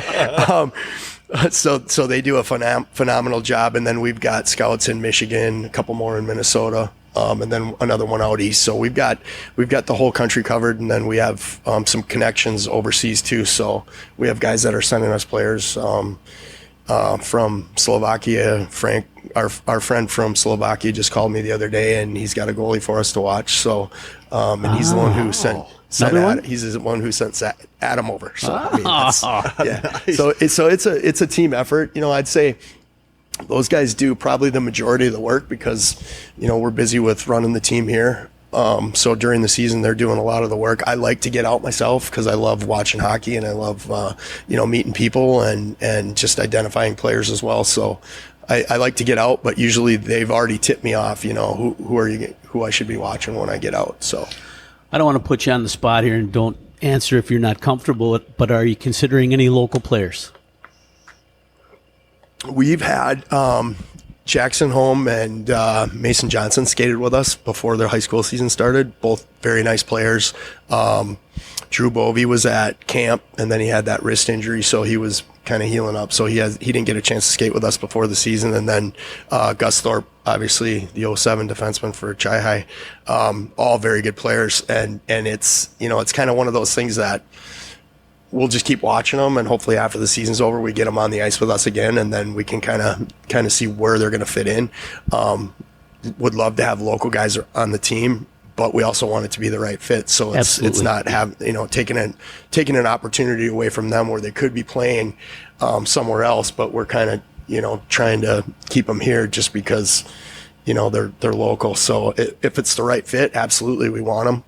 So they do a phenomenal job, and then we've got scouts in Michigan, a couple more in Minnesota, and then another one out east. So we've got the whole country covered, and then we have some connections overseas too. So we have guys that are sending us players from Slovakia. Frank, our friend from Slovakia, just called me the other day, and he's got a goalie for us to watch. So, and he's the one who sent Adam, he's the one who sent Adam over. So I mean, yeah. Nice. So it's a team effort. I'd say those guys do probably the majority of the work because we're busy with running the team here. So during the season, they're doing a lot of the work. I like to get out myself because I love watching hockey, and I love, meeting people and just identifying players as well. So I like to get out, but usually they've already tipped me off, who I should be watching when I get out. So I don't want to put you on the spot here, and don't answer if you're not comfortable, but are you considering any local players? We've had, Jackson Holm and Mason Johnson skated with us before their high school season started. Both very nice players. Drew Bovey was at camp, and then he had that wrist injury, so he was kind of healing up. So he didn't get a chance to skate with us before the season. And then Gus Thorpe, obviously the 07 defenseman for Chi High, all very good players. And it's, it's kind of one of those things that we'll just keep watching them, and hopefully after the season's over, we get them on the ice with us again, and then we can kind of see where they're going to fit in. Would love to have local guys on the team, but we also want it to be the right fit. So it's not taking an opportunity away from them where they could be playing somewhere else, but we're kind of trying to keep them here just because they're local. So if it's the right fit, absolutely we want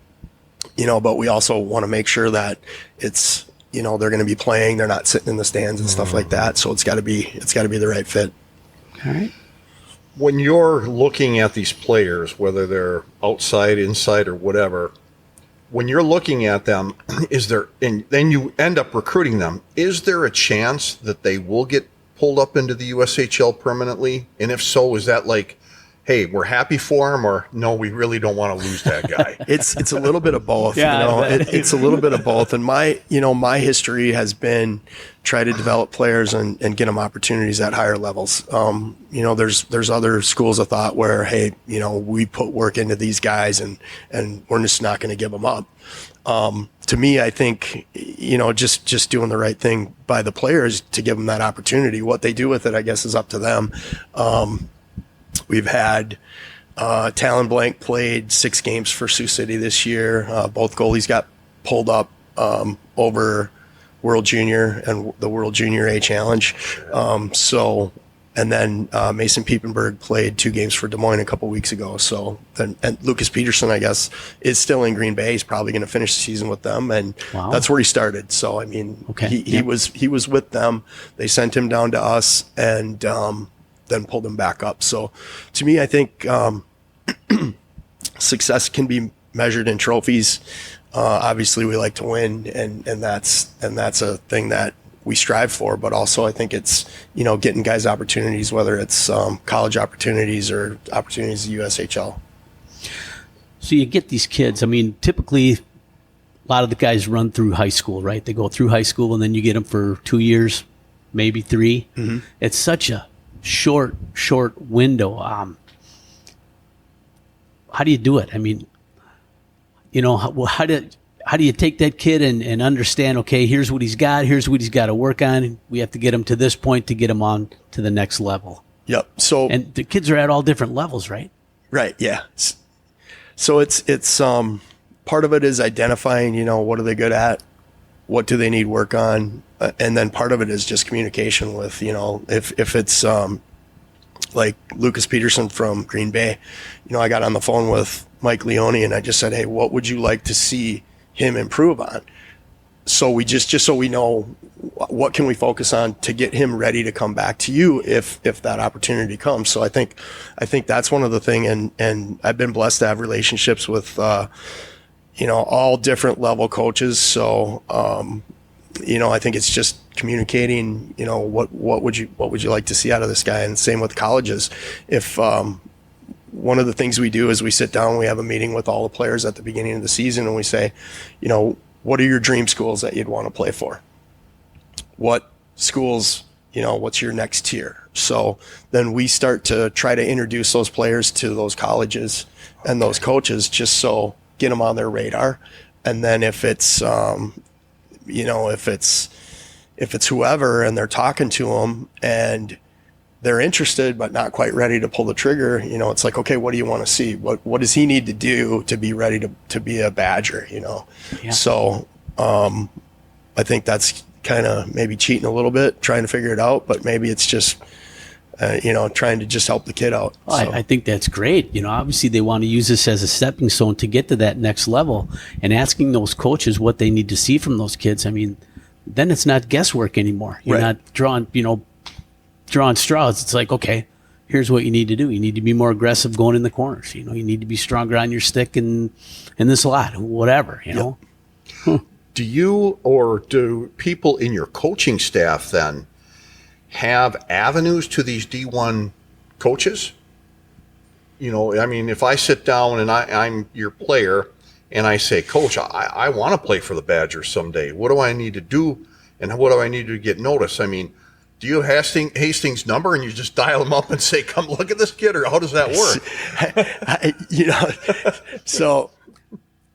them. But we also want to make sure that it's they're going to be playing. They're not sitting in the stands and stuff like that. So it's got to be the right fit. All right. When you're looking at these players, whether they're outside, inside, or whatever, when you're looking at them, and then you end up recruiting them, is there a chance that they will get pulled up into the USHL permanently? And if so, is that like, hey, we're happy for him, or no, we really don't want to lose that guy? It's a little bit of both. Yeah, it's a little bit of both. And my history has been try to develop players and get them opportunities at higher levels. There's other schools of thought where, hey, we put work into these guys and we're just not going to give them up. To me, I think, just doing the right thing by the players to give them that opportunity. What they do with it, I guess, is up to them. We've had Talon Blank played 6 games for Sioux City this year. Both goalies got pulled up over World Junior and the World Junior A Challenge. And then Mason Piepenberg played 2 games for Des Moines a couple weeks ago. So and Lucas Peterson, I guess, is still in Green Bay. He's probably going to finish the season with them, and that's where he started. So I mean, he was with them. They sent him down to us, and then pulled him back up. So to me, I think success can be measured in trophies. Obviously we like to win, and that's a thing that we strive for, but also I think it's, getting guys opportunities, whether it's college opportunities or opportunities at USHL. So you get these kids, I mean, typically a lot of the guys run through high school, right? They go through high school and then you get them for 2 years, maybe 3. Mm-hmm. It's such a short window. How do you do it? I mean, how do you take that kid and understand, okay, here's what he's got to work on. We have to get him to this point to get him on to the next level. Yep. And the kids are at all different levels, right? Right. Yeah. So it's part of it is identifying, what are they good at? What do they need work on? And then part of it is just communication with, if it's like Lucas Peterson from Green Bay, I got on the phone with Mike Leone and I just said, hey, what would you like to see him improve on? So we just so we know what can we focus on to get him ready to come back to you if that opportunity comes. So I think that's one of the thing, and I've been blessed to have relationships with all different level coaches. So I think it's just communicating, what would you like to see out of this guy? And same with colleges. If one of the things we do is we sit down, we have a meeting with all the players at the beginning of the season, and we say, what are your dream schools that you'd want to play for? What schools, what's your next tier? So then we start to try to introduce those players to those colleges and those coaches, just so get them on their radar. And then if it's, if it's whoever and they're talking to them and they're interested but not quite ready to pull the trigger, it's like, okay, what do you want to see? What does he need to do to be ready to be a Badger, Yeah. So I think that's kind of maybe cheating a little bit, trying to figure it out, but maybe it's just trying to just help the kid out. Well, so. I think that's great. Obviously they want to use this as a stepping stone to get to that next level, and asking those coaches what they need to see from those kids. I mean, then it's not guesswork anymore. You're not drawing straws. It's like, okay, here's what you need to do. You need to be more aggressive going in the corners. You need to be stronger on your stick and in the slot, whatever, know. Do you, or do people in your coaching staff then have avenues to these D1 coaches? If I sit down and I'm your player and I say, Coach, I want to play for the Badgers someday. What do I need to do? and what do I need to get noticed? I mean, do you have Hastings' number and you just dial him up and say, come look at this kid, or how does that work? So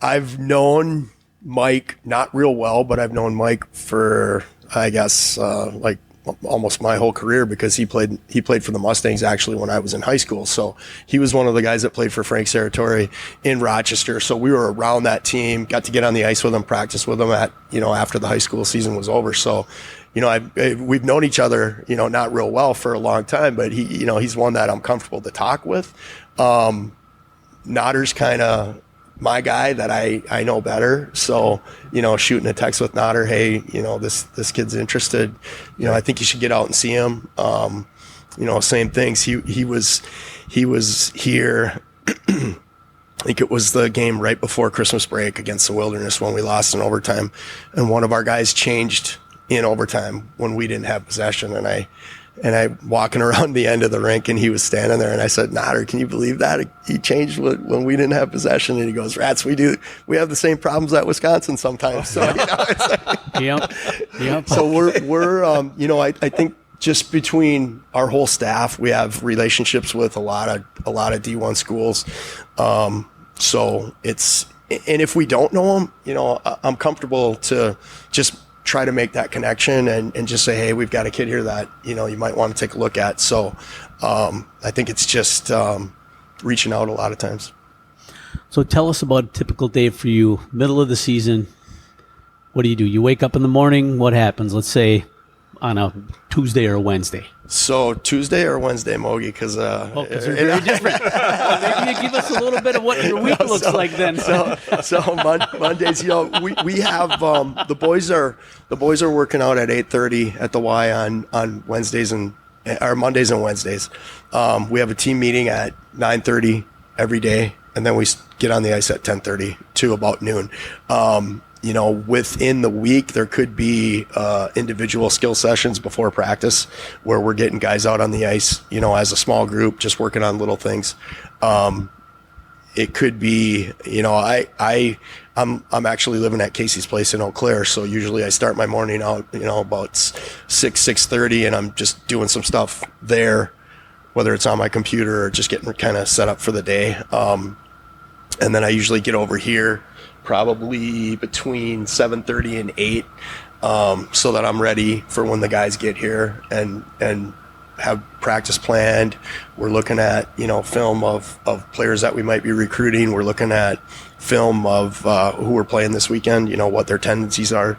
I've known Mike not real well, but I've known Mike for, I guess, like almost my whole career, because he played for the Mustangs actually when I was in high school. So he was one of the guys that played for Frank Serratore in Rochester. So we were around that team, got to get on the ice with him, practice with him after the high school season was over. So, we've known each other, not real well for a long time, but he's one that I'm comfortable to talk with. Notter's kind of my guy that I know better. So, shooting a text with Notter, hey, this kid's interested. I think you should get out and see him. Same things. He was here. I think it was the game right before Christmas break against the Wilderness when we lost in overtime. And one of our guys changed in overtime when we didn't have possession. And I walking around the end of the rink, and he was standing there, and I said, Notter, can you believe that? He changed when we didn't have possession. And he goes, Rats, we have the same problems at Wisconsin sometimes. So, it's like, Yep. So we're I think just between our whole staff, we have relationships with a lot of D1 schools. So and if we don't know them, I'm comfortable to just try to make that connection and just say, hey, we've got a kid here that, you might want to take a look at. So I think it's just reaching out a lot of times. So tell us about a typical day for you, middle of the season. What do? You wake up in the morning, what happens? Let's say on a Tuesday or a Wednesday. So Tuesday or Wednesday, Mogi, because they're very different. Maybe you give us a little bit of what your week looks like then. So Mondays, we have the boys are working out at 8:30 at the Y on Wednesdays or Mondays and Wednesdays. We have a team meeting at 9:30 every day, and then we get on the ice at 10:30 to about noon. Within the week, there could be individual skill sessions before practice where we're getting guys out on the ice, as a small group, just working on little things. It could be, I'm actually living at Casey's place in Eau Claire, so usually I start my morning out, about 6:30, and I'm just doing some stuff there, whether it's on my computer or just getting kind of set up for the day. And then I usually get over here probably between 7:30 and 8, so that I'm ready for when the guys get here and have practice planned. We're looking at, film of players that we might be recruiting. We're looking at film of who we're playing this weekend, what their tendencies are.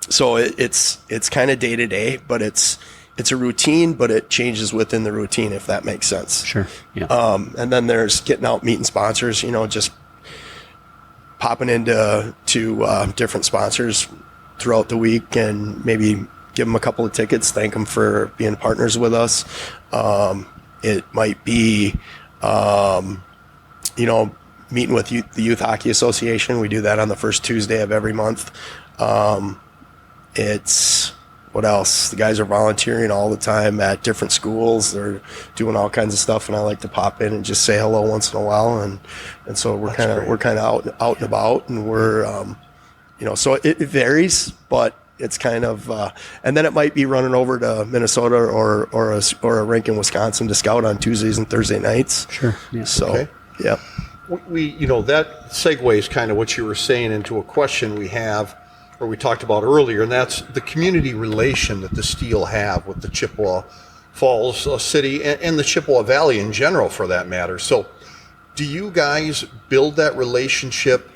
So it's kind of day to day, but it's a routine, but it changes within the routine, if that makes sense. Sure. Yeah. And then there's getting out, meeting sponsors, just popping into different sponsors throughout the week and maybe give them a couple of tickets, thank them for being partners with us. It might be, meeting with the Youth Hockey Association. We do that on the first Tuesday of every month. What else? The guys are volunteering all the time at different schools. They're doing all kinds of stuff, and I like to pop in and just say hello once in a while. And so we're kind of out and about, and we're so it varies, but it's kind of and then it might be running over to Minnesota or a rink in Wisconsin to scout on Tuesdays and Thursday nights. Sure. Yeah. So Okay. yeah. We that segues kind of what you were saying into a question we have, or we talked about earlier, and that's the community relation that the Steel have with the Chippewa Falls city and the Chippewa Valley in general, for that matter. So do you guys build that relationship,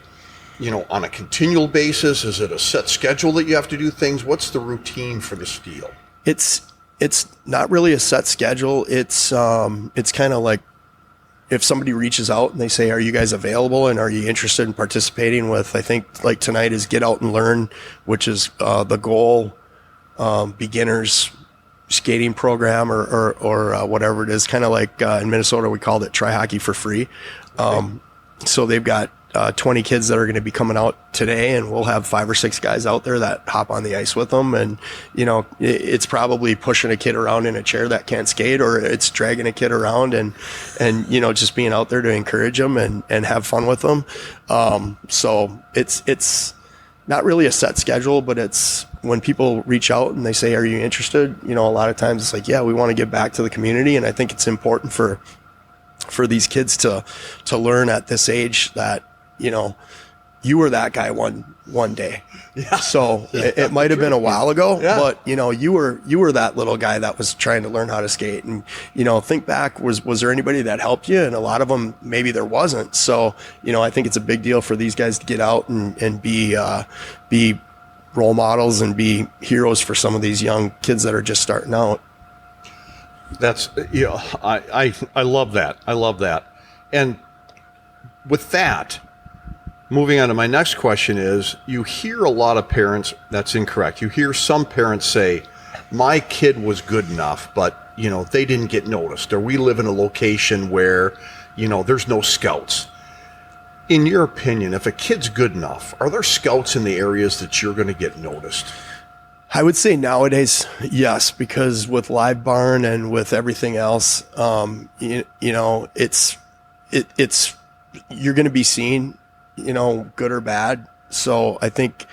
on a continual basis? Is it a set schedule that you have to do things? What's the routine for the Steel? It's not really a set schedule. It's kind of like if somebody reaches out and they say, are you guys available and are you interested in participating with, I think like tonight is Get Out and Learn, which is the goal beginners skating program or whatever it is. Kind of like in Minnesota, we called it Try Hockey for Free. So they've got 20 kids that are going to be coming out today, and we'll have 5 or 6 guys out there that hop on the ice with them. And, it's probably pushing a kid around in a chair that can't skate, or it's dragging a kid around and just being out there to encourage them and have fun with them. So it's not really a set schedule, but it's when people reach out and they say, are you interested? You know, a lot of times it's like, yeah, we want to give back to the community. And I think it's important for these kids to learn at this age that, you know, you were that guy one day. Yeah. So it might have been a while ago, but you know, you were that little guy that was trying to learn how to skate. And, you know, think back, was there anybody that helped you? And a lot of them, maybe there wasn't. So, you know, I think it's a big deal for these guys to get out and be role models and be heroes for some of these young kids that are just starting out. That's, you know, I love that. I love that. And with that, moving on to my next question is, you hear a lot of parents, that's incorrect. You hear some parents say, my kid was good enough, but, you know, they didn't get noticed, or we live in a location where, you know, there's no scouts. In your opinion, if a kid's good enough, are there scouts in the areas that you're going to get noticed? I would say nowadays, yes, because with Live Barn and with everything else, you know, it's you're going to be seen, you know, good or bad. So I think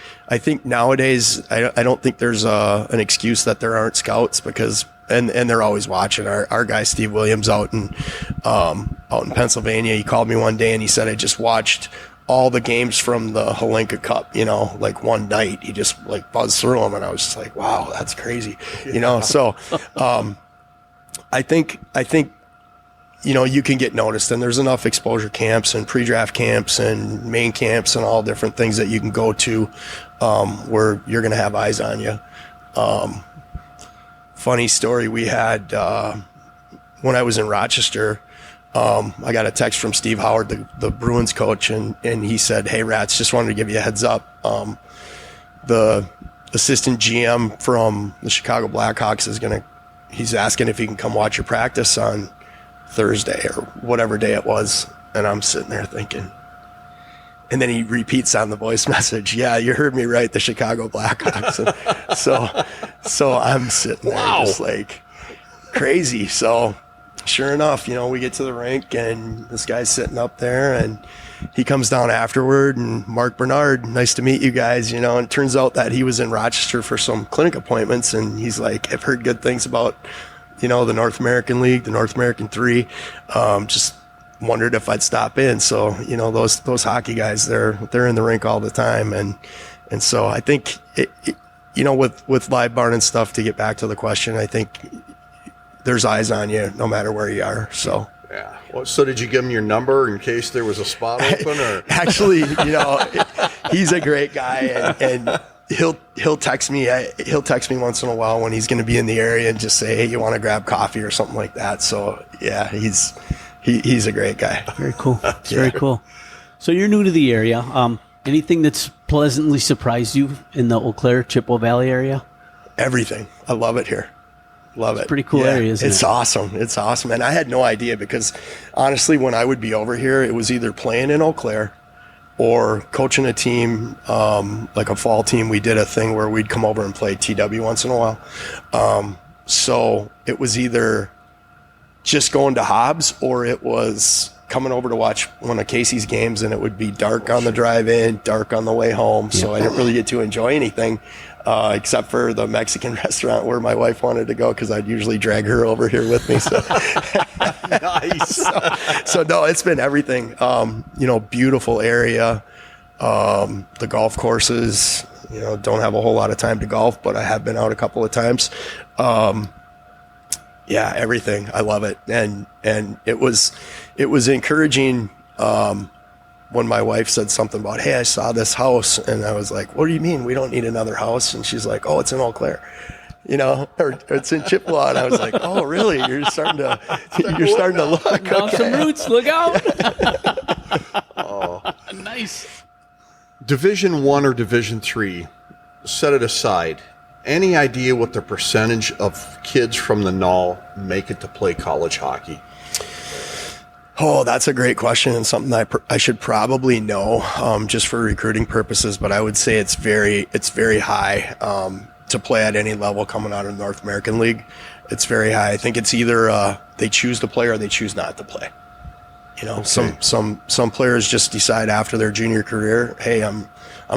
nowadays, I don't think there's an excuse that there aren't scouts, because and they're always watching. Our guy Steve Williams out in Pennsylvania, he called me one day and he said, I just watched all the games from the Helenka Cup, you know, like one night. He just like buzzed through them, and I was just like, wow, that's crazy, you know. So I think you know, you can get noticed, and there's enough exposure camps and pre-draft camps and main camps and all different things that you can go to where you're going to have eyes on you. Funny story, we had when I was in Rochester, I got a text from Steve Howard, the Bruins coach, and he said, hey, Rats, just wanted to give you a heads up. The assistant GM from the Chicago Blackhawks he's asking if he can come watch your practice on Thursday or whatever day it was. And I'm sitting there thinking, and then he repeats on the voice message, yeah, you heard me right, the Chicago Blackhawks. so I'm sitting there just like crazy. So sure enough, you know, we get to the rink and this guy's sitting up there, and he comes down afterward, and Mark Bernard, nice to meet you guys, you know. And it turns out that he was in Rochester for some clinic appointments, and he's like, I've heard good things about, you know, the North American League, the North American 3. Just wondered if I'd stop in. So, you know, those hockey guys, they're in the rink all the time. And so I think, you know, with Live Barn and stuff, to get back to the question, I think there's eyes on you no matter where you are. So. Yeah. Well, so did you give him your number in case there was a spot open, or? Actually, you know, he's a great guy, and he'll text me. He'll text me once in a while when he's going to be in the area and just say, hey, you want to grab coffee or something like that. So yeah, he's a great guy. Very cool. Very cool. So you're new to the area. Anything that's pleasantly surprised you in the Eau Claire, Chippewa Valley area? Everything. I love it here. Love it. Pretty cool area, isn't it? It's awesome. It's awesome. And I had no idea, because honestly, when I would be over here, it was either playing in Eau Claire or coaching a team, like a fall team. We did a thing where we'd come over and play TW once in a while. So it was either just going to Hobbs, or it was coming over to watch one of Casey's games, and it would be dark on the drive in, dark on the way home. So I didn't really get to enjoy anything. Except for the Mexican restaurant where my wife wanted to go, because I'd usually drag her over here with me. So, Nice. so no, it's been everything. You know, beautiful area. The golf courses, you know, don't have a whole lot of time to golf, but I have been out a couple of times. Yeah, everything. I love it. And it was encouraging, when my wife said something about, hey, I saw this house, and I was like, what do you mean we don't need another house? And she's like, oh, it's in Eau Claire, you know, or it's in Chippewa. And I was like, oh, really? You're starting to look. Down some roots, look out. Oh, Nice. Division 1 or Division 3, set it aside. Any idea what the percentage of kids from the NAHL make it to play college hockey? Oh, that's a great question, and something I should probably know, just for recruiting purposes. But I would say it's very high to play at any level coming out of the North American League. It's very high. I think it's either they choose to play or they choose not to play. You know, some players just decide after their junior career, hey, I'm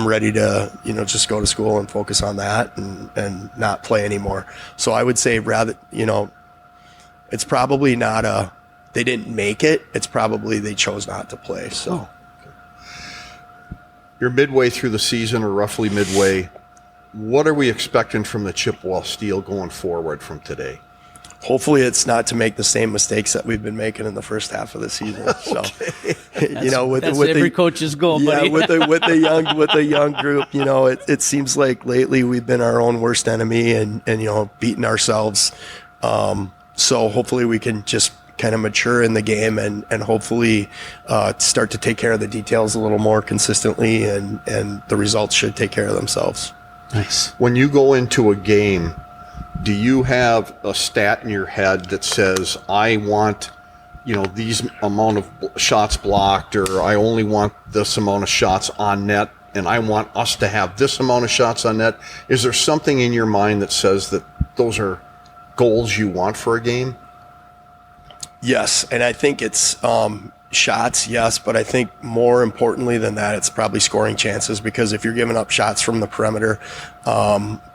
ready to, you know, just go to school and focus on that and not play anymore. So I would say rather, you know, it's probably not they didn't make it. It's probably they chose not to play. So you're midway through the season, or roughly midway. What are we expecting from the Chippewa Steel going forward from today? Hopefully it's not to make the same mistakes that we've been making in the first half of the season. So, you know, with every coach's goal, buddy. with the young group, you know, it seems like lately we've been our own worst enemy and you know, beating ourselves. So hopefully we can just kind of mature in the game and hopefully start to take care of the details a little more consistently, and the results should take care of themselves. Nice. When you go into a game, do you have a stat in your head that says, I want, you know, these amount of shots blocked, or I only want this amount of shots on net, and I want us to have this amount of shots on net? Is there something in your mind that says that those are goals you want for a game? Yes, and I think it's shots, yes, but I think more importantly than that, it's probably scoring chances, because if you're giving up shots from the perimeter,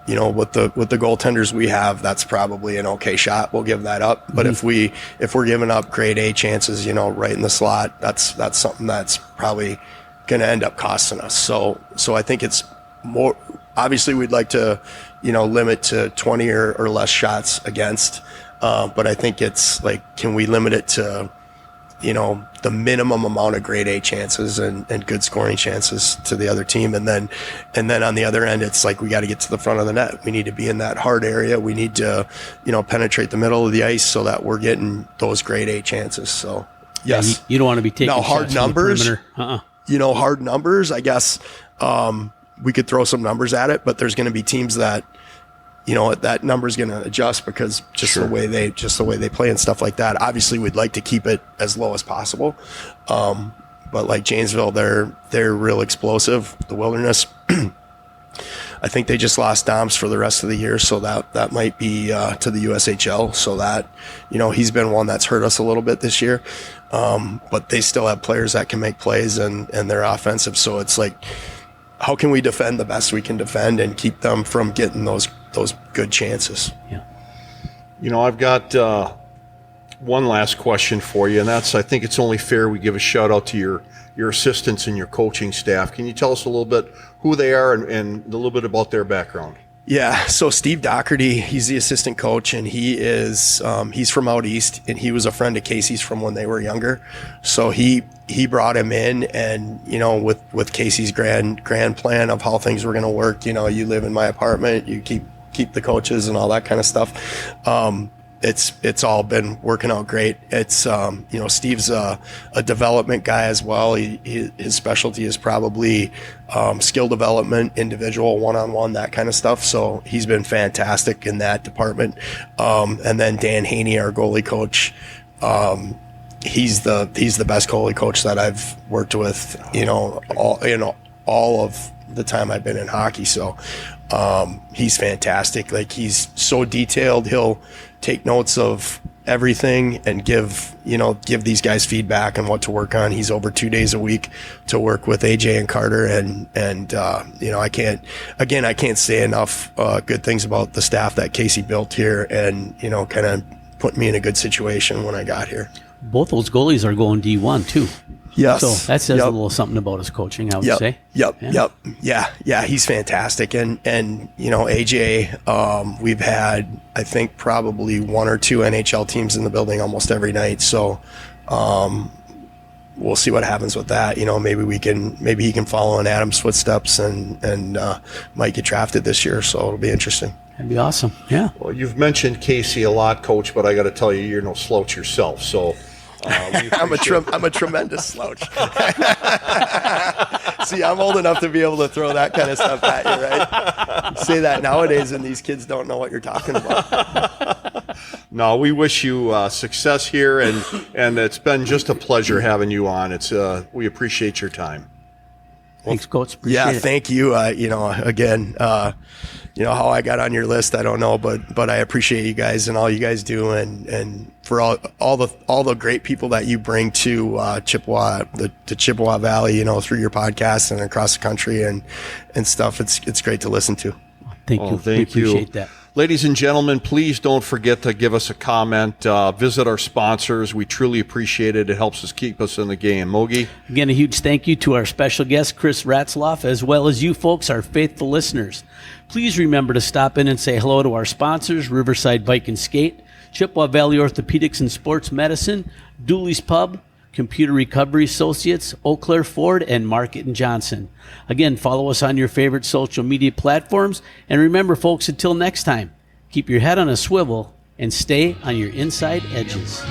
you know, with the goaltenders we have, that's probably an okay shot. We'll give that up. But if we're giving up grade A chances, you know, right in the slot, that's something that's probably going to end up costing us. So I think it's more, obviously we'd like to, you know, limit to 20 or less shots against. But I think it's like, can we limit it to, you know, the minimum amount of grade A chances and good scoring chances to the other team. And then on the other end, it's like, we got to get to the front of the net. We need to be in that hard area. We need to, you know, penetrate the middle of the ice so that we're getting those grade A chances. So yes, you don't want to be taking now hard shots numbers, from the perimeter. you know, hard numbers, I guess, we could throw some numbers at it, but there's going to be teams that, you know, that number is going to adjust because just the way they play and stuff like that. Obviously, we'd like to keep it as low as possible. But like Janesville, they're real explosive. The Wilderness, I think they just lost Doms for the rest of the year, so that might be to the USHL. So that, you know, he's been one that's hurt us a little bit this year. But they still have players that can make plays and they're offensive. So it's like, how can we defend the best we can defend and keep them from getting those good chances? Yeah. You know, I've got one last question for you, and that's, I think it's only fair we give a shout out to your assistants and your coaching staff. Can you tell us a little bit who they are and a little bit about their background? Yeah, so Steve Doherty, he's the assistant coach, and he is he's from out east, and he was a friend of Casey's from when they were younger. So he brought him in, and you know, with Casey's grand plan of how things were going to work. You know, you live in my apartment, you keep the coaches and all that kind of stuff. It's all been working out great. It's you know, Steve's a development guy as well. His specialty is probably skill development, individual, one-on-one, that kind of stuff. So he's been fantastic in that department. And then Dan Haney, our goalie coach, he's the best goalie coach that I've worked with. You know, all of the time I've been in hockey. So he's fantastic. Like, he's so detailed. He'll take notes of everything and give these guys feedback on what to work on. He's over 2 days a week to work with AJ and Carter, and you know, I can't say enough good things about the staff that Casey built here, and you know, kind of put me in a good situation when I got here. Both those goalies are going D1 too. Yes. So that says a little something about his coaching, I would say. Yeah, he's fantastic. And you know, AJ, we've had, I think, probably one or two NHL teams in the building almost every night. So we'll see what happens with that. You know, maybe he can follow in Adam's footsteps and might get drafted this year. So it'll be interesting. That'd be awesome. Yeah. Well, you've mentioned Casey a lot, Coach, but I got to tell you, you're no slouch yourself. So I'm a tremendous slouch. See, I'm old enough to be able to throw that kind of stuff at you, right? You say that nowadays, and these kids don't know what you're talking about. No, we wish you success here, and it's been just a pleasure having you on. We appreciate your time. Thanks, Coach. Appreciate it. Thank you. You know, again, how I got on your list, I don't know, but I appreciate you guys and all you guys do, and for all the great people that you bring to Chippewa, the Chippewa Valley, through your podcast and across the country and stuff. It's great to listen to. Thank you. Thank we you. Appreciate that. Ladies and gentlemen, please don't forget to give us a comment. Visit our sponsors. We truly appreciate it. It helps us keep us in the game. Mogi? Again, a huge thank you to our special guest, Chris Ratzloff, as well as you folks, our faithful listeners. Please remember to stop in and say hello to our sponsors, Riverside Bike and Skate, Chippewa Valley Orthopedics and Sports Medicine, Dooley's Pub, Computer Recovery Associates, Eau Claire Ford, and Market and Johnson. Again, follow us on your favorite social media platforms. And remember, folks, until next time, keep your head on a swivel and stay on your inside edges.